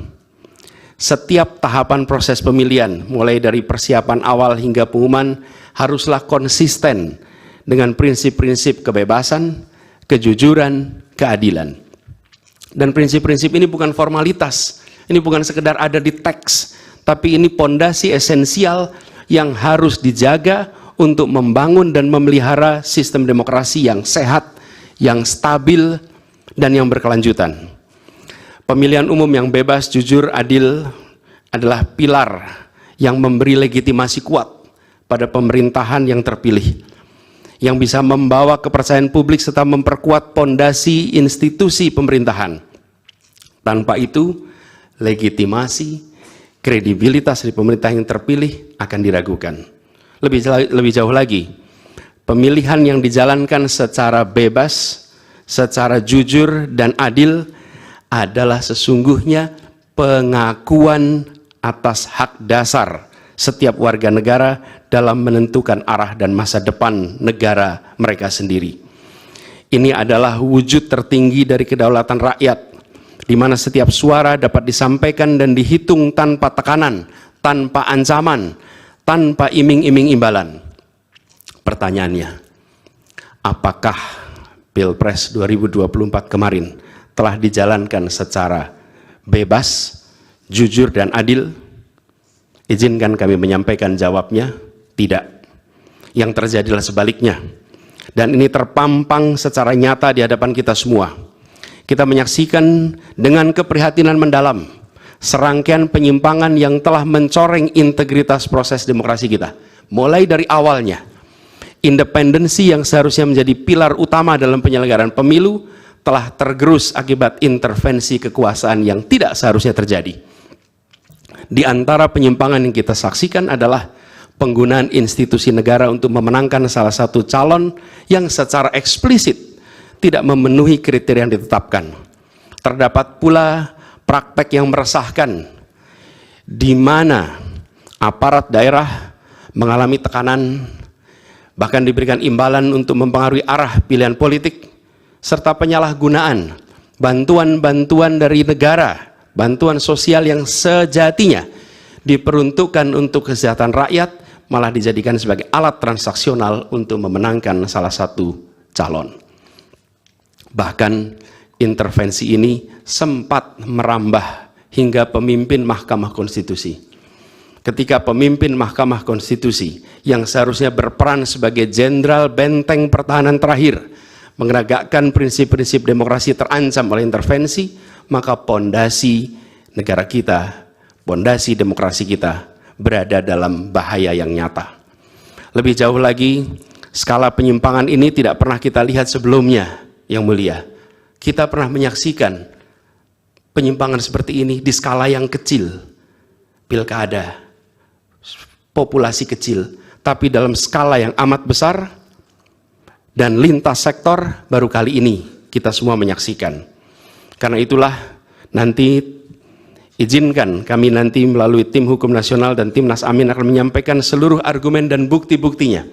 Setiap tahapan proses pemilihan, mulai dari persiapan awal hingga pengumuman, haruslah konsisten dengan prinsip-prinsip kebebasan, kejujuran, keadilan. Dan prinsip-prinsip ini bukan formalitas, ini bukan sekedar ada di teks, tapi ini pondasi esensial yang harus dijaga untuk membangun dan memelihara sistem demokrasi yang sehat, yang stabil, dan yang berkelanjutan. Pemilihan umum yang bebas, jujur, adil adalah pilar yang memberi legitimasi kuat pada pemerintahan yang terpilih, yang bisa membawa kepercayaan publik serta memperkuat pondasi institusi pemerintahan. Tanpa itu, legitimasi, kredibilitas dari pemerintah yang terpilih akan diragukan. Lebih jauh lagi, pemilihan yang dijalankan secara bebas, secara jujur dan adil adalah sesungguhnya pengakuan atas hak dasar setiap warga negara dalam menentukan arah dan masa depan negara mereka sendiri. Ini adalah wujud tertinggi dari kedaulatan rakyat, di mana setiap suara dapat disampaikan dan dihitung tanpa tekanan, tanpa ancaman, tanpa iming-iming imbalan. Pertanyaannya, apakah Pilpres 2024 kemarin telah dijalankan secara bebas, jujur, dan adil? Izinkan kami menyampaikan jawabnya, tidak. Yang terjadilah sebaliknya. Dan ini terpampang secara nyata di hadapan kita semua. Kita menyaksikan dengan keprihatinan mendalam serangkaian penyimpangan yang telah mencoreng integritas proses demokrasi kita. Mulai dari awalnya, independensi yang seharusnya menjadi pilar utama dalam penyelenggaraan pemilu telah tergerus akibat intervensi kekuasaan yang tidak seharusnya terjadi. Di antara penyimpangan yang kita saksikan adalah penggunaan institusi negara untuk memenangkan salah satu calon yang secara eksplisit tidak memenuhi kriteria yang ditetapkan. Terdapat pula praktek yang meresahkan, di mana aparat daerah mengalami tekanan, bahkan diberikan imbalan untuk mempengaruhi arah pilihan politik, serta penyalahgunaan bantuan-bantuan dari negara, bantuan sosial yang sejatinya diperuntukkan untuk kesejahteraan rakyat, malah dijadikan sebagai alat transaksional untuk memenangkan salah satu calon. Bahkan intervensi ini sempat merambah hingga pemimpin Mahkamah Konstitusi. Ketika pemimpin Mahkamah Konstitusi yang seharusnya berperan sebagai jenderal benteng pertahanan terakhir menegakkan prinsip-prinsip demokrasi terancam oleh intervensi, maka pondasi negara kita, pondasi demokrasi kita berada dalam bahaya yang nyata. Lebih jauh lagi, skala penyimpangan ini tidak pernah kita lihat sebelumnya, Yang Mulia. Kita pernah menyaksikan penyimpangan seperti ini di skala yang kecil, pilkada, populasi kecil, tapi dalam skala yang amat besar dan lintas sektor baru kali ini kita semua menyaksikan. Karena itulah nanti izinkan kami nanti melalui tim hukum nasional dan Timnas Amin akan menyampaikan seluruh argumen dan bukti-buktinya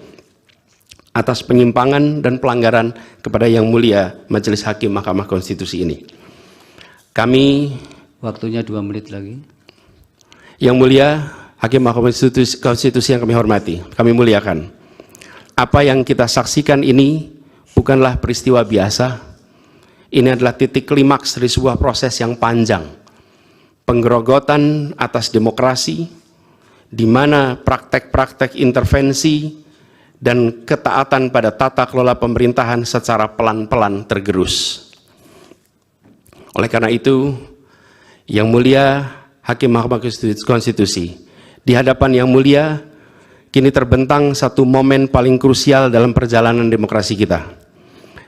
atas penyimpangan dan pelanggaran kepada Yang Mulia Majelis Hakim Mahkamah Konstitusi ini. Kami, waktunya 2 menit lagi. Yang Mulia Hakim Mahkamah Konstitusi yang kami hormati, kami muliakan. Apa yang kita saksikan ini bukanlah peristiwa biasa. Ini adalah titik klimaks dari sebuah proses yang panjang. Penggerogotan atas demokrasi, di mana praktek-praktek intervensi dan ketaatan pada tata kelola pemerintahan secara pelan-pelan tergerus. Oleh karena itu, Yang Mulia Hakim Mahkamah Konstitusi, di hadapan Yang Mulia, kini terbentang satu momen paling krusial dalam perjalanan demokrasi kita.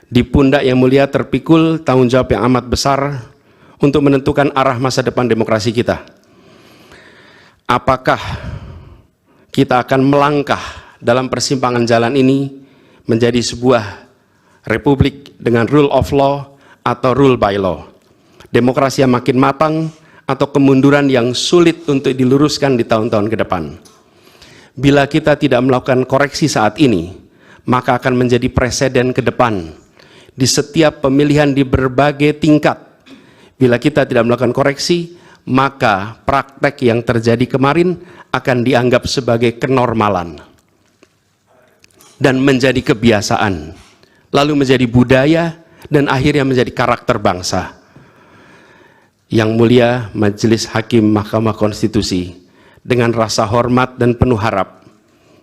Di pundak Yang Mulia terpikul tanggung jawab yang amat besar untuk menentukan arah masa depan demokrasi kita. Apakah kita akan melangkah dalam persimpangan jalan ini menjadi sebuah republik dengan rule of law atau rule by law? Demokrasi yang makin matang atau kemunduran yang sulit untuk diluruskan di tahun-tahun ke depan? Bila kita tidak melakukan koreksi saat ini, maka akan menjadi presiden ke depan di setiap pemilihan di berbagai tingkat. Bila kita tidak melakukan koreksi, maka praktek yang terjadi kemarin akan dianggap sebagai kenormalan dan menjadi kebiasaan, lalu menjadi budaya, dan akhirnya menjadi karakter bangsa. Yang Mulia Majelis Hakim Mahkamah Konstitusi, dengan rasa hormat dan penuh harap,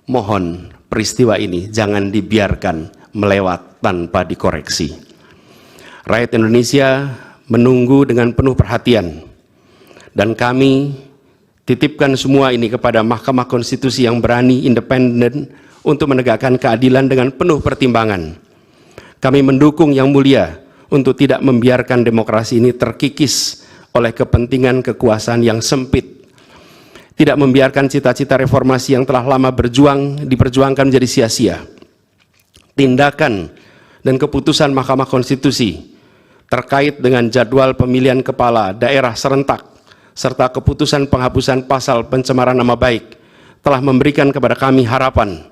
mohon peristiwa ini jangan dibiarkan melewat tanpa dikoreksi. Rakyat Indonesia menunggu dengan penuh perhatian, dan kami titipkan semua ini kepada Mahkamah Konstitusi yang berani, independen, untuk menegakkan keadilan dengan penuh pertimbangan. Kami mendukung Yang Mulia untuk tidak membiarkan demokrasi ini terkikis oleh kepentingan kekuasaan yang sempit, tidak membiarkan cita-cita reformasi yang telah lama diperjuangkan menjadi sia-sia. Tindakan dan keputusan Mahkamah Konstitusi terkait dengan jadwal pemilihan kepala daerah serentak serta keputusan penghapusan pasal pencemaran nama baik telah memberikan kepada kami harapan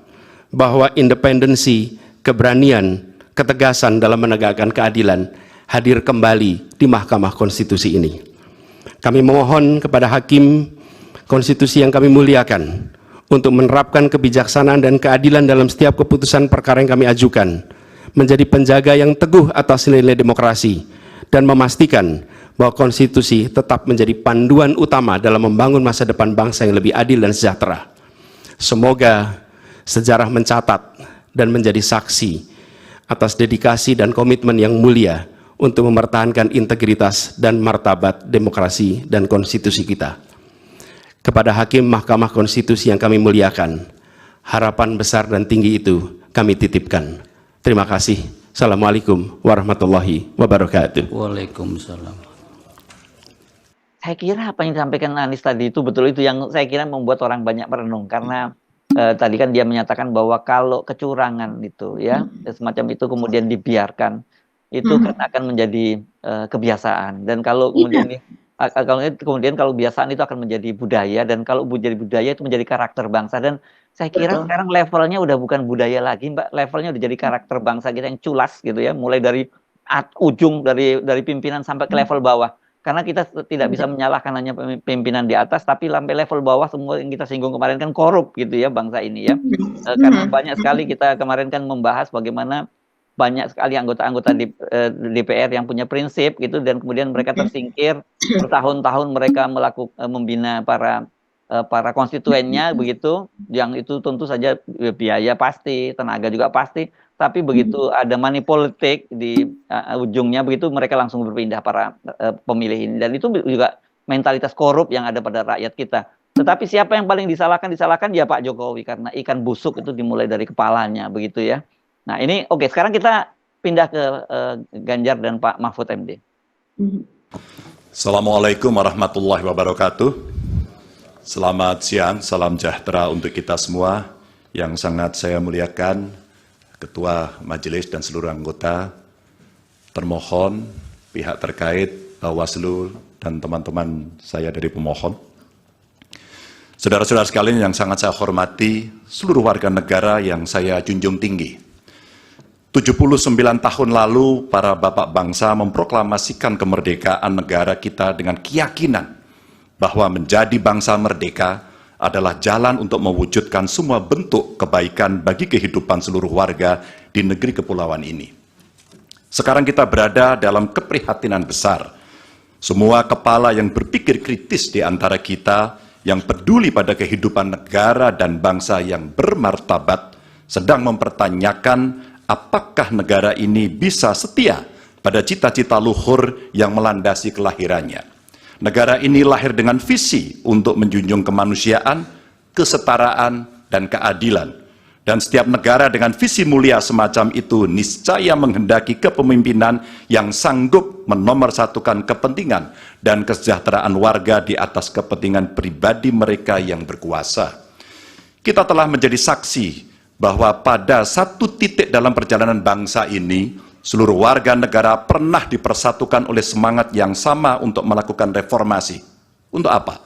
bahwa independensi, keberanian, ketegasan dalam menegakkan keadilan hadir kembali di Mahkamah Konstitusi ini. Kami memohon kepada Hakim Konstitusi yang kami muliakan untuk menerapkan kebijaksanaan dan keadilan dalam setiap keputusan perkara yang kami ajukan, menjadi penjaga yang teguh atas nilai demokrasi, dan memastikan bahwa konstitusi tetap menjadi panduan utama dalam membangun masa depan bangsa yang lebih adil dan sejahtera. Semoga sejarah mencatat dan menjadi saksi atas dedikasi dan komitmen yang mulia untuk mempertahankan integritas dan martabat demokrasi dan konstitusi kita. Kepada Hakim Mahkamah Konstitusi yang kami muliakan, harapan besar dan tinggi itu kami titipkan. Terima kasih. Assalamualaikum warahmatullahi wabarakatuh. Waalaikumsalam. Saya kira apa yang disampaikan Anis tadi itu betul, itu yang saya kira membuat orang banyak merenung, karena tadi kan dia menyatakan bahwa kalau kecurangan itu ya semacam itu kemudian dibiarkan, itu kan akan menjadi kebiasaan, dan kalau kemudian kalau kebiasaan itu akan menjadi budaya, dan kalau menjadi budaya itu menjadi karakter bangsa. Dan saya kira sekarang levelnya udah bukan budaya lagi, Mbak, levelnya udah jadi karakter bangsa kita yang culas gitu ya, mulai dari ujung dari pimpinan sampai ke level bawah. Karena kita tidak bisa menyalahkan hanya pimpinan di atas, tapi sampai level bawah semua yang kita singgung kemarin kan korup gitu ya bangsa ini ya. Karena banyak sekali kita kemarin kan membahas bagaimana banyak sekali anggota-anggota DPR yang punya prinsip gitu, dan kemudian mereka tersingkir bertahun-tahun mereka membina para konstituennya begitu, yang itu tentu saja biaya pasti, tenaga juga pasti, tapi begitu ada money politik di ujungnya begitu mereka langsung berpindah para pemilih ini, dan itu juga mentalitas korup yang ada pada rakyat kita. Tetapi siapa yang paling disalahkan ya Pak Jokowi, karena ikan busuk itu dimulai dari kepalanya begitu ya. Nah ini oke, sekarang kita pindah ke Ganjar dan Pak Mahfud MD. Assalamualaikum warahmatullahi wabarakatuh. Selamat siang, salam sejahtera untuk kita semua. Yang sangat saya muliakan Ketua Majelis dan seluruh anggota, termohon, pihak terkait, Bawaslu, dan teman-teman saya dari pemohon. Saudara-saudara sekalian yang sangat saya hormati, seluruh warga negara yang saya junjung tinggi. 79 tahun lalu, para bapak bangsa memproklamasikan kemerdekaan negara kita dengan keyakinan bahwa menjadi bangsa merdeka adalah jalan untuk mewujudkan semua bentuk kebaikan bagi kehidupan seluruh warga di negeri kepulauan ini. Sekarang kita berada dalam keprihatinan besar. Semua kepala yang berpikir kritis di antara kita, yang peduli pada kehidupan negara dan bangsa yang bermartabat, sedang mempertanyakan apakah negara ini bisa setia pada cita-cita luhur yang melandasi kelahirannya. Negara ini lahir dengan visi untuk menjunjung kemanusiaan, kesetaraan, dan keadilan. Dan setiap negara dengan visi mulia semacam itu niscaya menghendaki kepemimpinan yang sanggup menomorsatukan kepentingan dan kesejahteraan warga di atas kepentingan pribadi mereka yang berkuasa. Kita telah menjadi saksi bahwa pada satu titik dalam perjalanan bangsa ini, seluruh warga negara pernah dipersatukan oleh semangat yang sama untuk melakukan reformasi. Untuk apa?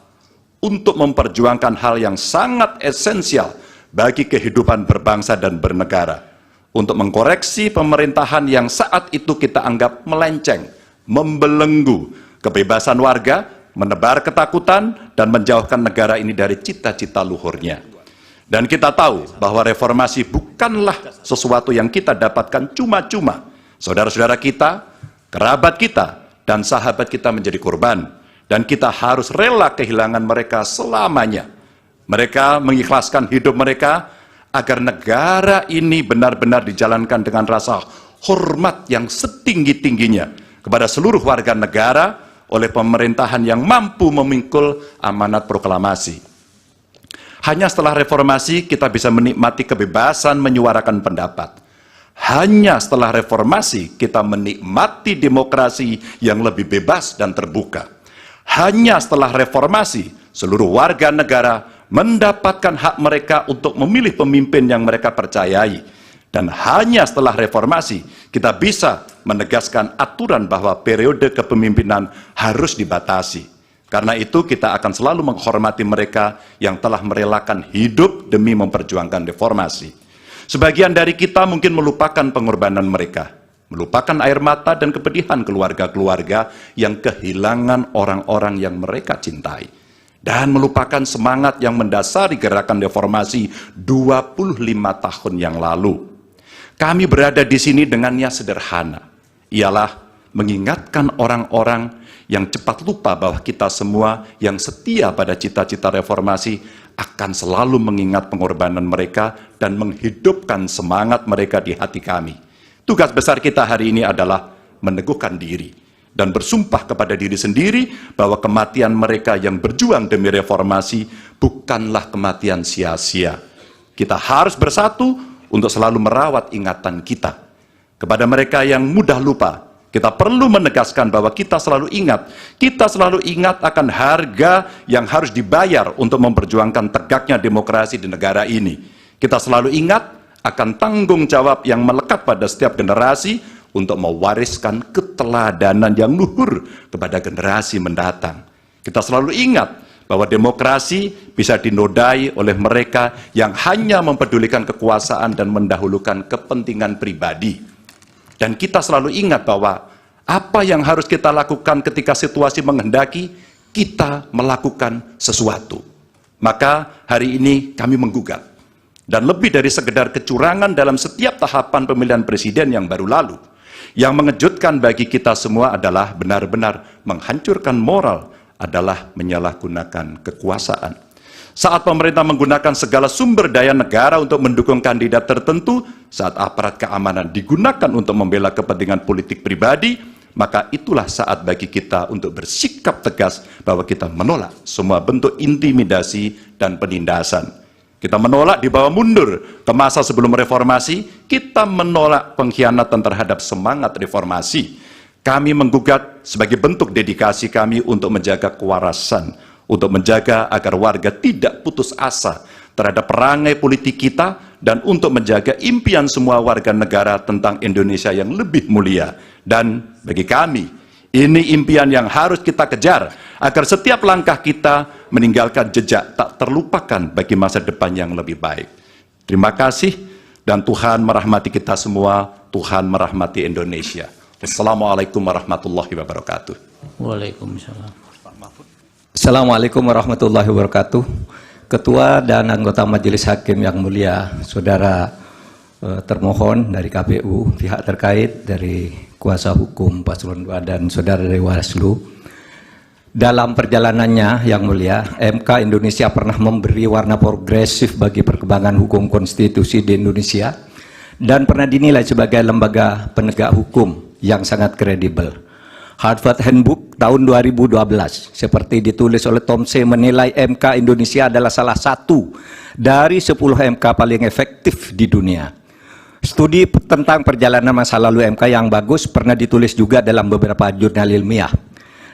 Untuk memperjuangkan hal yang sangat esensial bagi kehidupan berbangsa dan bernegara. Untuk mengkoreksi pemerintahan yang saat itu kita anggap melenceng, membelenggu kebebasan warga, menebar ketakutan, dan menjauhkan negara ini dari cita-cita luhurnya. Dan kita tahu bahwa reformasi bukanlah sesuatu yang kita dapatkan cuma-cuma. Saudara-saudara kita, kerabat kita, dan sahabat kita menjadi korban. Dan kita harus rela kehilangan mereka selamanya. Mereka mengikhlaskan hidup mereka agar negara ini benar-benar dijalankan dengan rasa hormat yang setinggi-tingginya kepada seluruh warga negara oleh pemerintahan yang mampu memikul amanat proklamasi. Hanya setelah reformasi kita bisa menikmati kebebasan menyuarakan pendapat. Hanya setelah reformasi kita menikmati demokrasi yang lebih bebas dan terbuka. Hanya setelah reformasi seluruh warga negara mendapatkan hak mereka untuk memilih pemimpin yang mereka percayai. Dan hanya setelah reformasi kita bisa menegaskan aturan bahwa periode kepemimpinan harus dibatasi. Karena itu kita akan selalu menghormati mereka yang telah merelakan hidup demi memperjuangkan reformasi. Sebagian dari kita mungkin melupakan pengorbanan mereka, melupakan air mata dan kepedihan keluarga-keluarga yang kehilangan orang-orang yang mereka cintai, dan melupakan semangat yang mendasari gerakan reformasi 25 tahun yang lalu. Kami berada di sini dengan niat sederhana, ialah mengingatkan orang-orang yang cepat lupa bahwa kita semua yang setia pada cita-cita reformasi akan selalu mengingat pengorbanan mereka dan menghidupkan semangat mereka di hati kami. Tugas besar kita hari ini adalah meneguhkan diri dan bersumpah kepada diri sendiri bahwa kematian mereka yang berjuang demi reformasi bukanlah kematian sia-sia. Kita harus bersatu untuk selalu merawat ingatan kita. Kepada mereka yang mudah lupa, kita perlu menegaskan bahwa kita selalu ingat akan harga yang harus dibayar untuk memperjuangkan tegaknya demokrasi di negara ini. Kita selalu ingat akan tanggung jawab yang melekat pada setiap generasi untuk mewariskan keteladanan yang luhur kepada generasi mendatang. Kita selalu ingat bahwa demokrasi bisa dinodai oleh mereka yang hanya mempedulikan kekuasaan dan mendahulukan kepentingan pribadi. Dan kita selalu ingat bahwa apa yang harus kita lakukan ketika situasi menghendaki, kita melakukan sesuatu. Maka hari ini kami menggugat dan lebih dari sekedar kecurangan dalam setiap tahapan pemilihan presiden yang baru lalu. Yang mengejutkan bagi kita semua adalah benar-benar menghancurkan moral, adalah menyalahgunakan kekuasaan. Saat pemerintah menggunakan segala sumber daya negara untuk mendukung kandidat tertentu, saat aparat keamanan digunakan untuk membela kepentingan politik pribadi, maka itulah saat bagi kita untuk bersikap tegas bahwa kita menolak semua bentuk intimidasi dan penindasan. Kita menolak dibawa mundur ke masa sebelum reformasi, kita menolak pengkhianatan terhadap semangat reformasi. Kami menggugat sebagai bentuk dedikasi kami untuk menjaga kewarasan, untuk menjaga agar warga tidak putus asa terhadap perangai politik kita, dan untuk menjaga impian semua warga negara tentang Indonesia yang lebih mulia. Dan bagi kami, ini impian yang harus kita kejar, agar setiap langkah kita meninggalkan jejak tak terlupakan bagi masa depan yang lebih baik. Terima kasih, dan Tuhan merahmati kita semua, Tuhan merahmati Indonesia. Wassalamualaikum warahmatullahi wabarakatuh. Waalaikumsalam. Assalamualaikum warahmatullahi wabarakatuh. Ketua dan anggota Majelis Hakim yang mulia, saudara termohon dari KPU, pihak terkait dari kuasa hukum Paslon 2 dan saudara dari Bawaslu. Dalam perjalanannya yang mulia, MK Indonesia pernah memberi warna progresif bagi perkembangan hukum konstitusi di Indonesia dan pernah dinilai sebagai lembaga penegak hukum yang sangat kredibel. Harvard Handbook tahun 2012 seperti ditulis oleh Tom C. menilai MK Indonesia adalah salah satu dari 10 MK paling efektif di dunia. Studi tentang perjalanan masa lalu MK yang bagus pernah ditulis juga dalam beberapa jurnal ilmiah.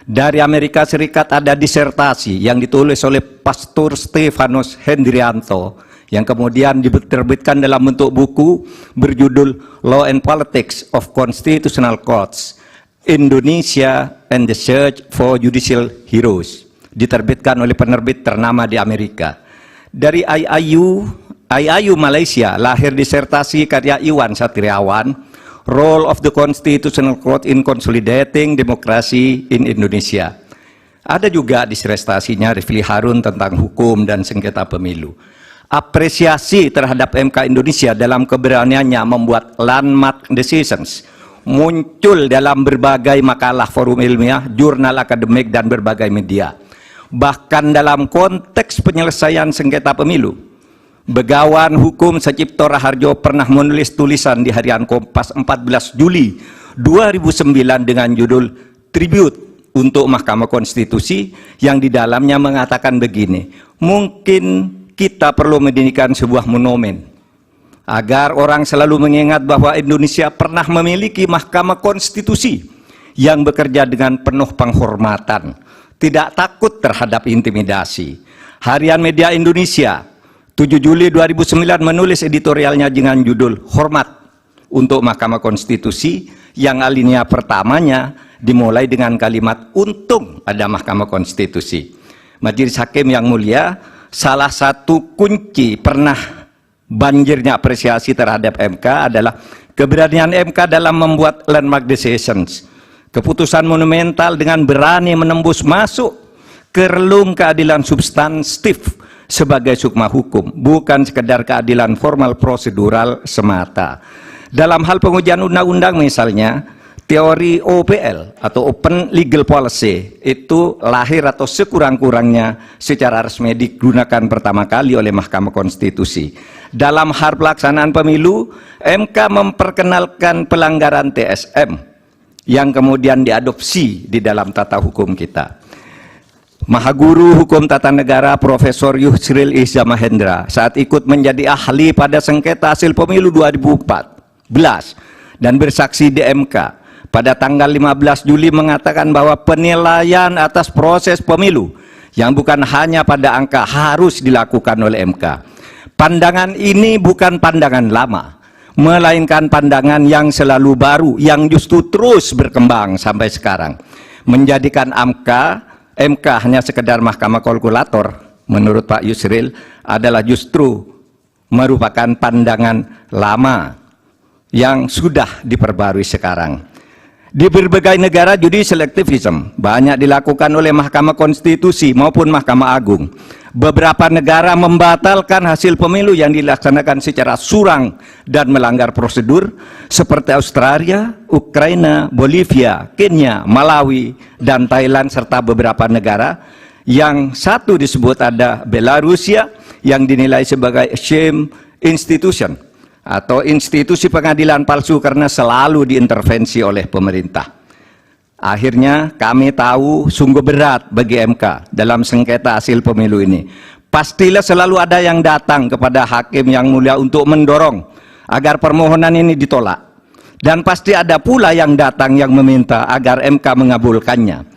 Dari Amerika Serikat ada disertasi yang ditulis oleh Pastor Stefanus Hendrianto yang kemudian diterbitkan dalam bentuk buku berjudul Law and Politics of Constitutional Courts, Indonesia and the Search for Judicial Heroes, diterbitkan oleh penerbit ternama di Amerika. Dari IIU Malaysia lahir disertasi karya Iwan Satriawan, Role of the Constitutional Court in Consolidating Democracy in Indonesia. Ada juga disertasinya Rifli Harun tentang hukum dan sengketa pemilu. Apresiasi terhadap MK Indonesia dalam keberaniannya membuat landmark decisions muncul dalam berbagai makalah forum ilmiah, jurnal akademik, dan berbagai media. Bahkan dalam konteks penyelesaian sengketa pemilu, Begawan Hukum Sacipto Raharjo pernah menulis tulisan di Harian Kompas 14 Juli 2009 dengan judul Tribute untuk Mahkamah Konstitusi, yang di dalamnya mengatakan begini: mungkin kita perlu mendirikan sebuah monumen agar orang selalu mengingat bahwa Indonesia pernah memiliki Mahkamah Konstitusi yang bekerja dengan penuh penghormatan, tidak takut terhadap intimidasi. Harian Media Indonesia 7 Juli 2009 menulis editorialnya dengan judul Hormat untuk Mahkamah Konstitusi, yang alinea pertamanya dimulai dengan kalimat untung ada Mahkamah Konstitusi. Majelis Hakim yang mulia, salah satu kunci pernah banjirnya apresiasi terhadap MK adalah keberanian MK dalam membuat landmark decisions, keputusan monumental dengan berani menembus masuk ke relung keadilan substantif sebagai sukma hukum, bukan sekedar keadilan formal prosedural semata. Dalam hal pengujian undang-undang misalnya, teori OPL atau Open Legal Policy itu lahir atau sekurang-kurangnya secara resmi digunakan pertama kali oleh Mahkamah Konstitusi. Dalam hal pelaksanaan pemilu, MK memperkenalkan pelanggaran TSM yang kemudian diadopsi di dalam tata hukum kita. Mahaguru Hukum Tata Negara Profesor Yusril Iza Mahendra saat ikut menjadi ahli pada sengketa hasil pemilu 2014 dan bersaksi di MK pada tanggal 15 Juli mengatakan bahwa penilaian atas proses pemilu yang bukan hanya pada angka harus dilakukan oleh MK. Pandangan ini bukan pandangan lama, melainkan pandangan yang selalu baru, yang justru terus berkembang sampai sekarang, menjadikan MK hanya sekedar mahkamah kalkulator, menurut Pak Yusril, adalah justru merupakan pandangan lama yang sudah diperbarui sekarang. Di berbagai negara judicial activism banyak dilakukan oleh Mahkamah Konstitusi maupun Mahkamah Agung. Beberapa negara membatalkan hasil pemilu yang dilaksanakan secara curang dan melanggar prosedur seperti Australia, Ukraina, Bolivia, Kenya, Malawi, dan Thailand serta beberapa negara yang satu disebut ada Belarusia yang dinilai sebagai shame institution atau institusi pengadilan palsu karena selalu diintervensi oleh pemerintah. Akhirnya kami tahu sungguh berat bagi MK dalam sengketa hasil pemilu ini. Pastilah selalu ada yang datang kepada hakim yang mulia untuk mendorong agar permohonan ini ditolak. Dan pasti ada pula yang datang yang meminta agar MK mengabulkannya.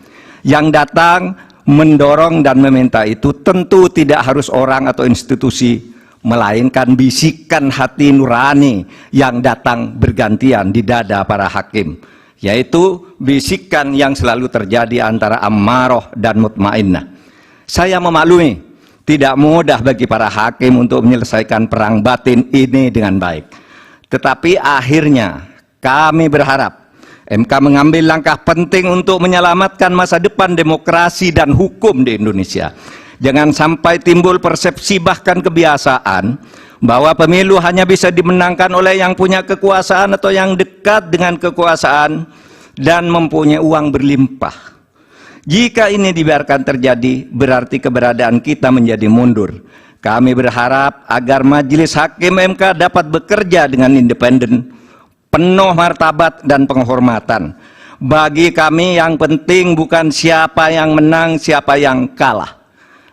Yang datang mendorong dan meminta itu tentu tidak harus orang atau institusi, melainkan bisikan hati nurani yang datang bergantian di dada para hakim, yaitu bisikan yang selalu terjadi antara ammaroh dan mutmainnah. Saya memaklumi, tidak mudah bagi para hakim untuk menyelesaikan perang batin ini dengan baik. Tetapi akhirnya kami berharap MK mengambil langkah penting untuk menyelamatkan masa depan demokrasi dan hukum di Indonesia. Jangan sampai timbul persepsi bahkan kebiasaan bahwa pemilu hanya bisa dimenangkan oleh yang punya kekuasaan atau yang dekat dengan kekuasaan dan mempunyai uang berlimpah. Jika ini dibiarkan terjadi, berarti keberadaan kita menjadi mundur. Kami berharap agar Majelis Hakim MK dapat bekerja dengan independen, penuh martabat dan penghormatan. Bagi kami yang penting bukan siapa yang menang, siapa yang kalah.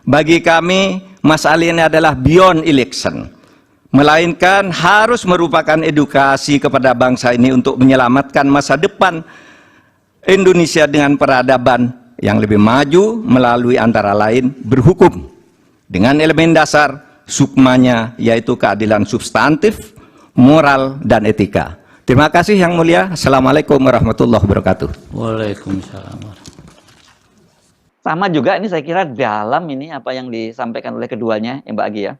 Bagi kami, masalah ini adalah beyond election, melainkan harus merupakan edukasi kepada bangsa ini untuk menyelamatkan masa depan Indonesia dengan peradaban yang lebih maju melalui antara lain berhukum dengan elemen dasar sukmanya, yaitu keadilan substantif, moral, dan etika. Terima kasih Yang Mulia. Assalamualaikum warahmatullahi wabarakatuh. Waalaikumsalam. Sama juga ini saya kira dalam ini apa yang disampaikan oleh keduanya, Mbak Agi ya.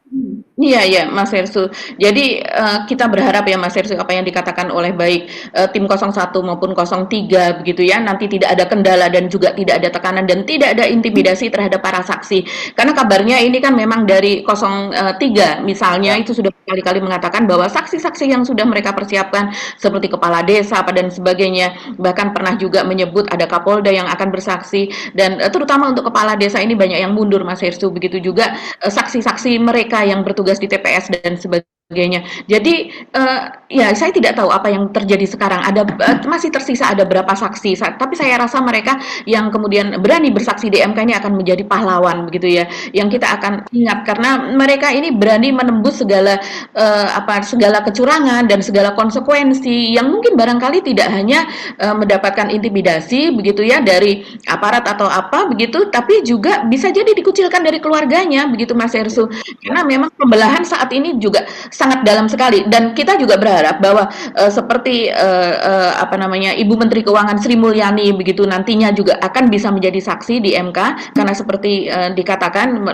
Iya, iya, Mas Hersu. Jadi kita berharap ya Mas Hersu apa yang dikatakan oleh baik tim 01 maupun 03 begitu ya, nanti tidak ada kendala dan juga tidak ada tekanan dan tidak ada intimidasi terhadap para saksi. Karena kabarnya ini kan memang dari 03 misalnya itu sudah berkali-kali mengatakan bahwa saksi-saksi yang sudah mereka persiapkan seperti kepala desa apa dan sebagainya, bahkan pernah juga menyebut ada Kapolda yang akan bersaksi dan terutama untuk kepala desa ini banyak yang mundur Mas Hersu. Begitu juga saksi-saksi mereka yang bertugas di TPS dan sebagainya. Jadi ya saya tidak tahu apa yang terjadi sekarang. Ada masih tersisa ada berapa saksi. Tapi saya rasa mereka yang kemudian berani bersaksi di MK ini akan menjadi pahlawan begitu ya. Yang kita akan ingat karena mereka ini berani menembus segala segala kecurangan dan segala konsekuensi yang mungkin barangkali tidak hanya mendapatkan intimidasi begitu ya dari aparat atau apa begitu, tapi juga bisa jadi dikucilkan dari keluarganya begitu Mas Hersu. Karena memang pembelahan saat ini juga sangat dalam sekali dan kita juga berharap bahwa seperti Ibu Menteri Keuangan Sri Mulyani begitu nantinya juga akan bisa menjadi saksi di MK karena seperti dikatakan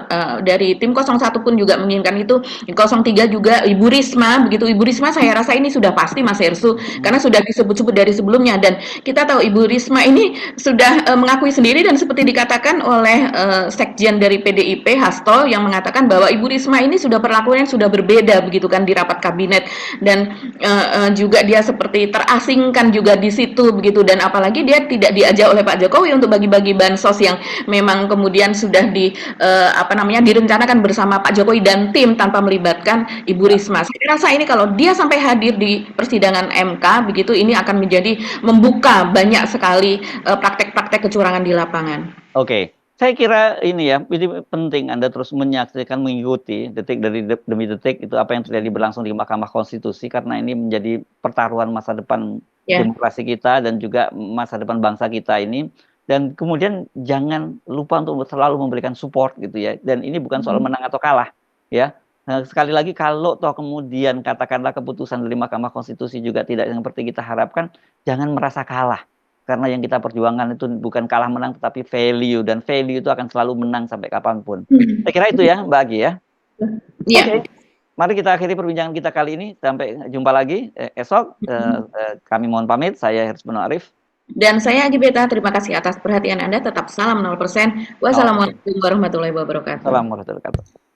dari tim 01 pun juga menginginkan itu, 03 juga Ibu Risma begitu. Ibu Risma saya rasa ini sudah pasti Mas Hersu karena sudah disebut-sebut dari sebelumnya dan kita tahu Ibu Risma ini sudah mengakui sendiri dan seperti dikatakan oleh sekjen dari PDIP Hasto yang mengatakan bahwa Ibu Risma ini sudah perlakuannya sudah berbeda begitu kan di rapat kabinet dan juga dia seperti terasingkan juga di situ begitu dan apalagi dia tidak diajak oleh Pak Jokowi untuk bagi-bagi bansos yang memang kemudian sudah direncanakan bersama Pak Jokowi dan tim tanpa melibatkan Ibu Risma. Saya rasa ini kalau dia sampai hadir di persidangan MK begitu ini akan menjadi membuka banyak sekali praktek-praktek kecurangan di lapangan. Oke. Saya kira ini ya, ini penting Anda terus menyaksikan, mengikuti detik demi detik itu apa yang terjadi berlangsung di Mahkamah Konstitusi karena ini menjadi pertaruhan masa depan demokrasi kita dan juga masa depan bangsa kita ini. Dan kemudian jangan lupa untuk selalu memberikan support gitu ya. Dan ini bukan soal menang atau kalah ya. Nah, sekali lagi kalau toh kemudian katakanlah keputusan dari Mahkamah Konstitusi juga tidak seperti kita harapkan, jangan merasa kalah. Karena yang kita perjuangkan itu bukan kalah menang tetapi value dan value itu akan selalu menang sampai kapanpun. Saya kira itu ya Mbak Agi ya. Iya. Okay. Mari kita akhiri perbincangan kita kali ini. Sampai jumpa lagi esok. Kami mohon pamit. Saya Hersmono Arif. Dan saya Agi Beta, terima kasih atas perhatian Anda. Tetap salam 0%. Wassalamualaikum warahmatullahi wabarakatuh. Assalamualaikum warahmatullahi wabarakatuh.